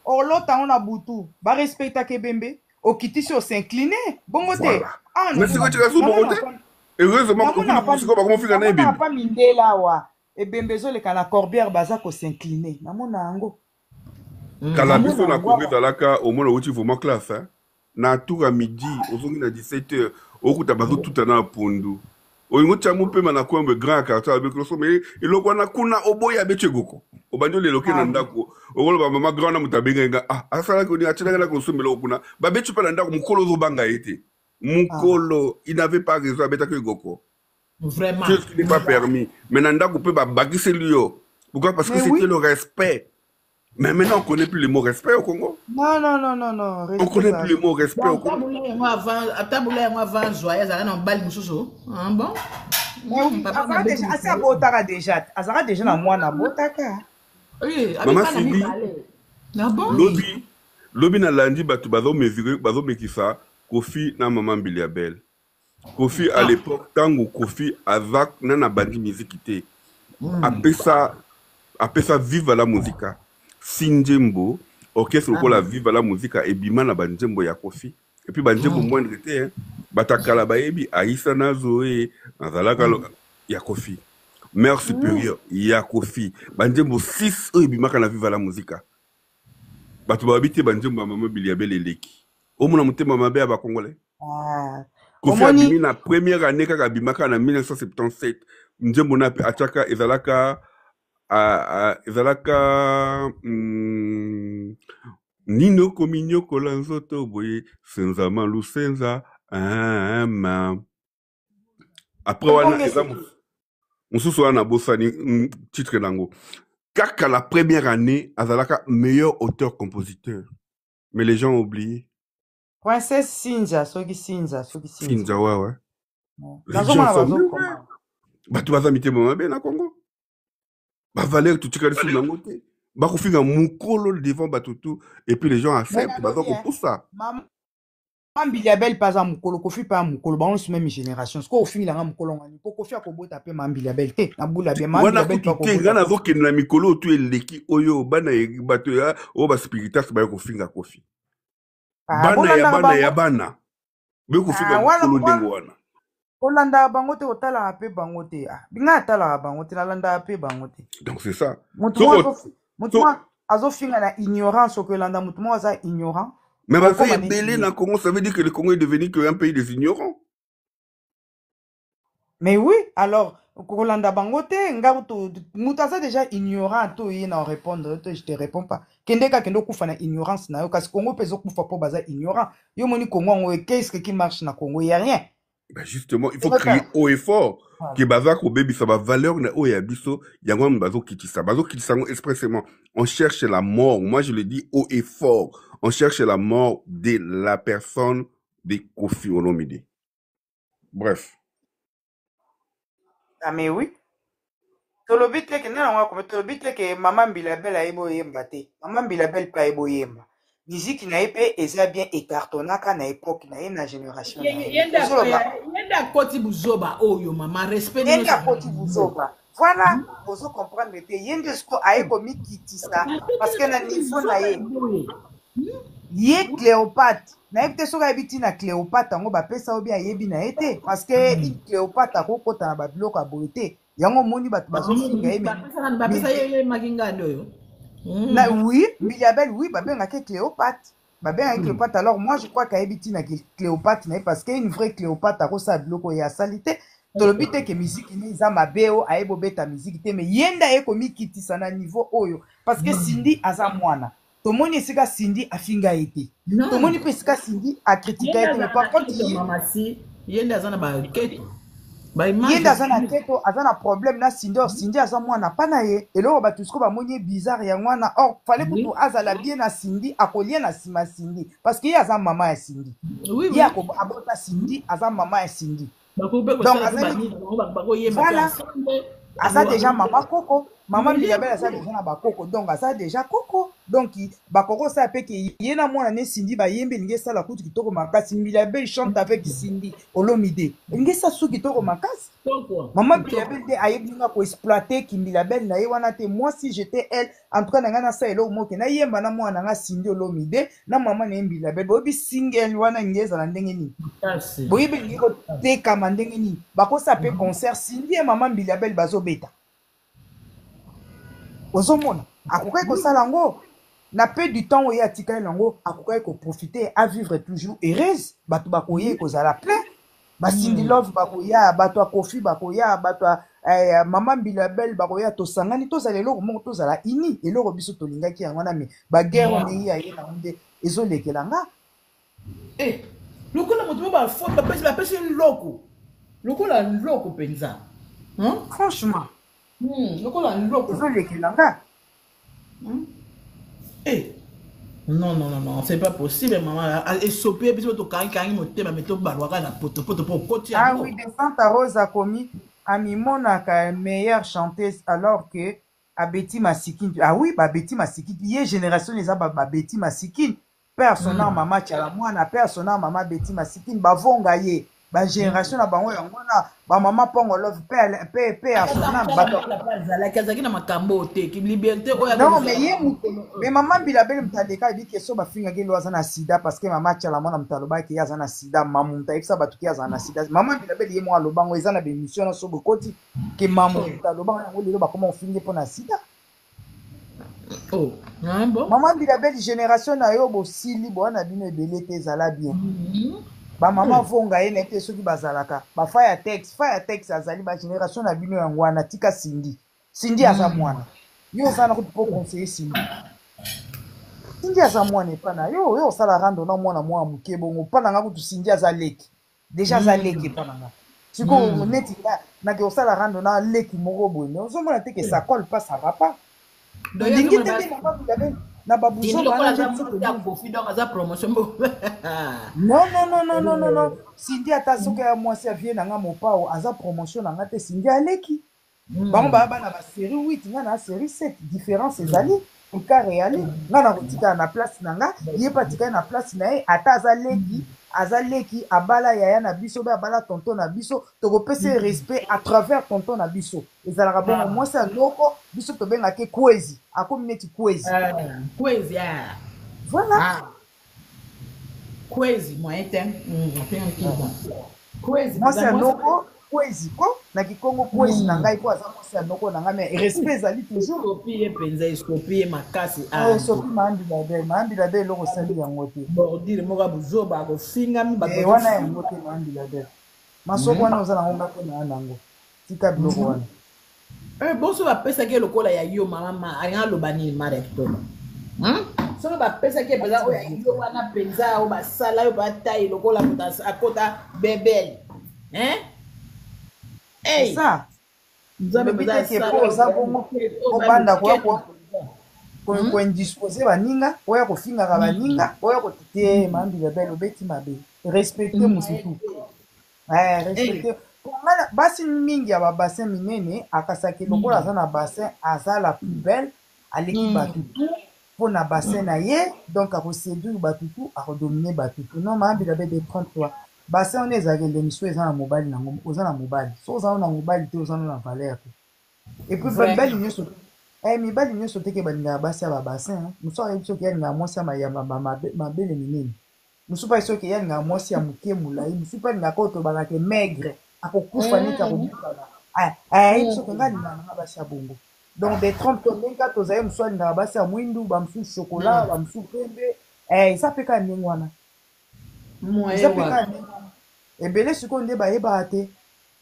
on a boutou, ba respecta Kebembe, au kiti sur s'incliner, bon côté. Mais c'est quoi tu as sous bon côté? Heureusement, comment faire un Ebembe? Pas mindé là wa. Ebembe zo le kana corbière bazako s'incliner. Na mona ango. Kala biso na Corée dalaka au moins outil vraiment classe hein. Na tour à midi, aujourd'hui na 17h, au coup tabazo tout na pondu. Oingo chamu pe mana kwambe grand quartier avec le sommet et le kwana kuna oboya betchegoko. Obanyo le loke na ndako. Ogolo ba mama grand na mutabenga ah asala ko ni achela na konsombe lo kuna. Ba betchu pa na ndako mukolo zo banga ete. Mukolo, il n'avait pas raison avec que goko. Vraiment. Ce qui n'est pas permis. Mais na ndako pe ba bagise lio. Pourquoi? Parce que c'était le respect. Mais maintenant, on ne connaît plus le mot respect au Congo. Non. On ne connaît plus le mot respect au Congo. Maman Sidi, lobi na landi batu bazo mesurer, bazo mekisa, Kofi na maman Biliabel. Kofi à l'époque, tango Kofi avec nana bandi musique après ça vive la musique. Sinjembo, orchestre lokola viva la musique ebima na banjembo ya Kofi et puis banjembo moindre te batakala bayebi Aïssa Nazoé nazalaka ya Kofi mère supérieure ya Kofi banjembo 6 oyo ebimaka na viva la musique bato babite banjembo mama Biliabel eleki omona motema mabe ya ba congolais Kofi abimi na première année kaka bimaka na 1977 njembo na pe ataka ezalaka Nino kominyo kolanzoto boye senza malu senza après wana mususu wana bosani titre nango kaka la première année azalaka meilleur auteur compositeur mais les gens ont oublié Princesse Sinja Sinja ouais les gens sont batu bazamite mama be na Congo ba valeur tout tikali sur nango te ba ko finga mukolo devant batutu et puis les gens acceptent ba ko pour ça maman Biliabel pas à mukolo Kofi pas mukolo ba on se même génération ce ko finga nga mukolo ngani ko Kofi akobota pe maman Biliabel te na bula be maman Biliabel pas ko ngana zo ke na mikolo tu eleki oyo bana bato ya o ba spiritas ba ko finga Kofi bana ya bana be ko finga mukolo ndengo wana Olanda bangote otala ape bangote binga atala bangote la landa ape bangote donc c'est ça mutuma azofinga na ignorance que landa mutuma za ignorant mais ba fait belé na Congo ça veut dire que le Congo est devenu un pays des ignorants mais oui alors Kolanda bangote ngabuto mutaza déjà ignorant to yena répondre je te réponds pas kendeka kendo kufa na ignorance na yo kasi Congo pezo kufa po baza ignorant yo moni Congo qu'est-ce qui marche na Congo y a rien. Ben justement, il faut crier haut et fort que bazak au baby ça va valeur na o ya biso yango bazo kitisa expressément on cherche la mort. Moi je le dis haut et fort, on cherche la mort de la personne de Kofi Olomide. Bref. Ah mais oui. Tolobite ke na ngwa ko tolobite ke maman Biliabel aibo yemba te. Maman Biliabel pa aibo yemba. Musique na épée eza bien écartonnaka na époque na na génération yenda koti buzoba oyo mama respect yenda koti buzoba voilà vous comprendre te yenda sko aiko mikitisa parce que na niveau na ye Cléopâtre na epte soka ebiti na Cléopâtre ngo ba pesa obi ayebi na été parce que Cléopâtre akokota na babiloko aboité yango moni bato bazofinga yemi ba pesa ye makinga ndoyo oui, Biliabel, oui, babenga ke Cléopâtre. Babenga Cléopâtre. Alors moi je crois qu'Aibiti na Cléopâtre parce qu'une vraie Cléopâtre a kosa biloko ya salité. To le but que musique ni za mabeo aibo beta musique te mais yenda eko mikitisa na niveau oyo parce que Cindy aza mwana. To moni sika Cindy afinga été. To moni pe sika Cindy a critiqué été mais par contre yenda aza na ba keto. Yenda zana keto azana problème na Cindy aza mwana pana ye eloko batusko ba moni bizarre ya mwana or fallait que azala bien na Cindy akolia na sima Cindy parce que aza maman ya Cindy oui ya ko abota Cindy aza maman ya Cindy donc voilà aza déjà maman Coco maman Biliabel aza déjà na ba Coco donc aza déjà Coco donc ba Coco ça pe que yena mwana ne Cindy ba yembe nge sala kutu kitoko makasi Biliabel chante avec Cindy Olomide nge sa su kitoko makasi maman Biliabel de ayebinga ko exploiter ki Biliabel na ye wana te moi si j'étais elle en tout cas na ngana sa elo moke na yemba na mwana nga Cindy Olomide na maman na Biliabel bobi single wana ngeza na ndenge ni boyibe ngiko te kama ndenge ni bako sa pe concert Cindy et maman Biliabel bazo beta ozomona akokai ko sala ngo na peu du temps oya tika lango akokai ko profiter à vivre toujours heureuse batu bakoye ko zala plein ba Cindy Love bakoya batu Kofi bakoya batu maman Biliabel bakoya to sangani to zala eloko moko to zala ini eloko biso to lingaki yango na me ba guerre ni ya ye na nde ezolekelanga lokola moto ba fo ba pesi loko lokola loko penza franchement lokola loko ezolekelanga non, c'est pas possible, maman. Et sopé, puis tu as un motema, mais tu as un poto pour côté. Ah oui, de Santa Rosa commis Amimona meilleure chanteuse alors que Abeti Masikine. Ah oui, Betty Masikine. Il y génération les a Betty Masikine. Personnel maman Tchalamouana, personnel maman Betty Masikine. Bavonga ye. ba génération na bango yango na ba mama pongo love pe afuna bato la kazaki na makambo te ki liberté oya non mais ye mais maman Bilabel mtandeka dit que so ba finga ke loza na sida parce que mama tchala mona mtaloba ki yaza na sida mamu mtaifsa bato ki yaza na sida maman Bilabel ye mo alobango eza na bémission na so bokoti ke mamu mtaloba yango lelo ba koma ofinge pona sida. Oh, bon. Maman Bilabel génération na yo bosili bona bino ebele te ezala bien. Ba mama vonga ye na te soki bazalaka. Ba fire text azali ba génération na bino yango wana tika Cindy aza mwana. Yo sana ko po conseiller Cindy aza mwana epana. Yo sala rando na mwana mwa muke bongo pana nga kutu Cindy aza leki. Déjà aza leki epana nga. Siko neti na ke osala rando na leki moko boye. Ozo mona te que ça colle pas ça va pas. Ndingi te maman Bilabel na babuzo bana promotion. Non. Cindy atasoka ya mwasi avie na nga mopao aza promotion na nga te Cindy aleki. Bango baba na ba série 8 nga na série 7 différence ezali eka réali nga na kotika na place na nga ye patika na place na ye ata azaleki abala yaya na biso be abala tonton na biso tokopesa respect à travers tonton na biso ezalaka bongo mwasi ya loko biso tobengaka kwezi akomi neti kwezi voilà kwezi moyen te kwezi mwasi ya loko kwezi ko na kikongo kwezi na ngai ko aza mwasi ya loko na ngai mais respect ezali toujours copie penza copie makasi soki Maambilabel loko sali yango te bordire moka buzoba ko finga mi bato wana yango te Maambilabel masoko wana oza nango ngako na nango tika biloko wana bonso bapesaki lokola ya yo mama alinga loba nini mare kitoko soki bapesaki penza oyo ya yo wana penza oyo basala yo batai lokola moto akota bebele c'est ça nzambe ke po oza bongo obanda ko indisposer baninga oya kofingaka baninga oya kotete Maambilabel obeti mabe respecter mususu respecter basi mingi ya babassin minene akasaki lokola aza na bassin aza la plus belle aleki batutu mpona bassin na ye donc akoséduire batutu akodomine batutu non Maambilabel de 33 bassin wana ezalaki ndemiso eza na mobali nango oza na mobali so oza na mobali te oza na valeur te et puis mibali nyonso teke balingaka basi ya babassin mosu ayebi soki yalingaka mwasi ya mayamba mabele minene mosu mpe soki yalingaka mwasi ya moke molai mosu mpe alingaka oyo tobakake maigre akokufa neti akobukana ayebi soki nga alingaka nanga basi ya bongo donc de 30 to ndenge kaka tozali mosu alingaka basi ya mwindu bamosusu chokolat bamosusu pembe eza mpe kaka ndenge wana eza mpe kaka ndenge wana ebele sikoyo nde bayebaka te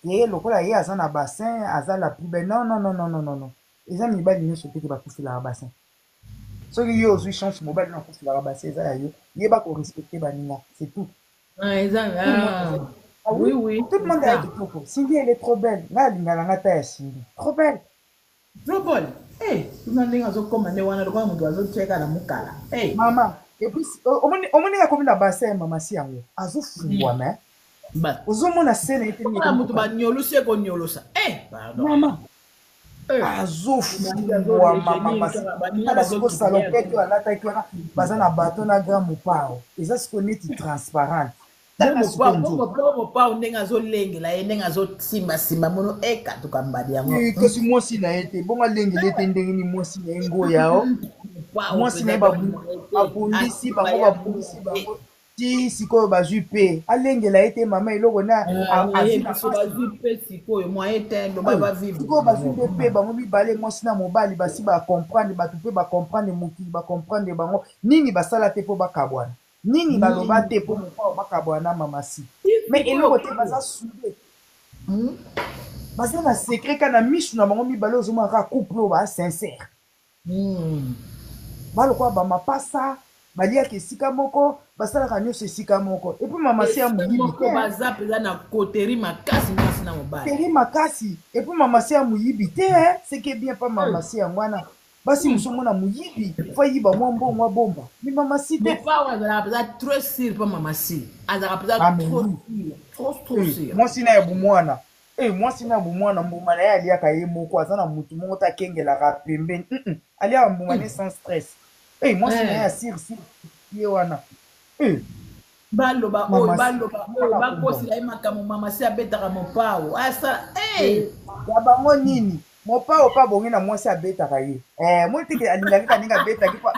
ye lokola ye aza na bassin aza la plus belle non eza mibali nyonso teke bakufelaka bassin soki yo ozwi chance mobali na akufelaka bassin eza ya yo yeba korespecte baninga c'est tout oui tout le monde aye kitoko Cindy elle est trop belle nga alingana nga ta ya Cindy trop belle tuna ndenge azokoma nde wana lokola moto azotyeka na mokala mama epuis omoni akomi na bassin ya mama si yango azofungwama ozomona sene ete moto banyolusi ekonyolosa mama azofungwama mama siko salopete oyo alataki wana baza na bato na grand mopao eza siko neti transparente mopao ndenge azolengela ye ndenge azosimbasimba mono ekatuka mbadi yango kasi mwasi na ye te bongo alengela ete ndenge ni mwasi na ye ngoyao mwasi na ye babundisi bango babundisi bango ti sikoyo bazwi pe alengela ye te mama eloko sikoyo bazwi nde mpe bango mibale mwasi na mobali basi bacomprendre bato mpe bacomprendre mokili bacomprendre bango nini basala te mpo bakabwana nini baloba te mpo mopao bakabwana mama si mais eloko te baza sude baza na secret ka na misu na bango mibale ozomona kaka couple oyo baa sincere balokwa bamapasa baliaka esika moko basalaka nyonso esika moko epuis mama si ya moyibi teri makasi epuis mama si ya moyibi te seke bien pa mama si yango wana basi mosu omona moyibi fo yiba mwa mbongo abomba mi mama si te mwasi na ya bomwana mwasi na ya bomwana mbuma na ye aliaka ye moko aza na motu moko takengelaka pembeni aliaka mbuma ne sans stress mwasi na ye asir ye wana baloba oyo bakosila ye makambo mama si abetaka mopao asala ya bango nini mopao pa bongi na mwasi abetaka ye moi teke alingaki kaninga abetaki pa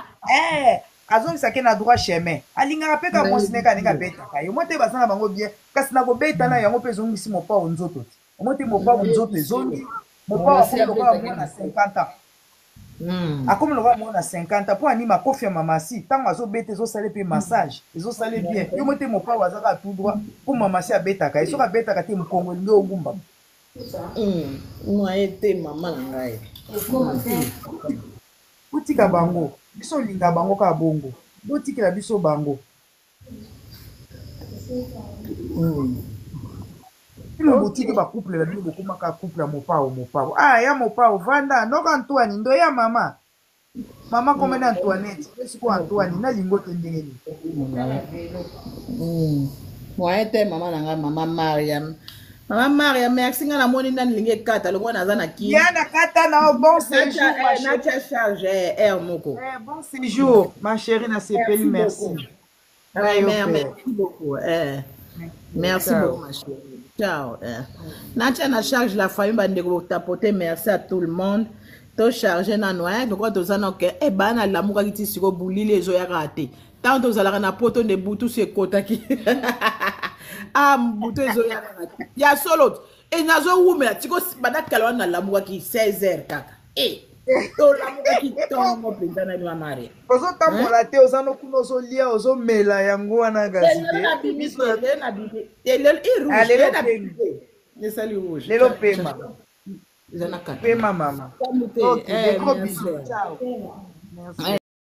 azongisaki na droit chemin alingaka mpe ka mwasi ne kaninga abetaka ye moi te basanga bango bien kasi na kobeta na yango mpe ezongisi mopao nzoto te moi te mopao nzoto ezongi mopao akomi lokola mwana na 50 ans akomi lokola mwana na 50 ans mpo anima kofi ya mamasi ntango azobeta ezosala mpe massage ezosala bien yo moi te mopao azaka tout droit mpo mamasi abetaka ye soki abetaka te mokongo elingi ogumba mwaye te mama na ngai otika bango biso olinga bango kaka bongo botikela biso bango ino botiki bacouple na bino bokomaka couple ya mopao ya mopao vanda noka Antoine ndo ya mama komena Antoinette esiko Antoine nalingo te ndenge nini mwaye te mama na ngai mama Mariam merci nga namoni nani lingi ekata longo naza na ki ya na kata na bon séjour natia charge air moko bon séjour ma chérie na sepeli merci merci beaucoup merci beaucoup ma chérie ciao natia na charge la famille bandeko tapoter merci à tout le monde to charger na noya donc toza na ke bana lamukaki ti siko bulili ezoyaka te tant tozalaka na poto nde butu si ekotaki butu ezoyaka te ya solo nazowumela tiko badakala wana nalamukaki 16h kaka tolamukaki ntongo mpenza na bima mare ozotambola te oza nokuna ozolia ozomela yango wana kasi te lelo pema pema mama. Ok, des gros bisous. Ciao. Merci.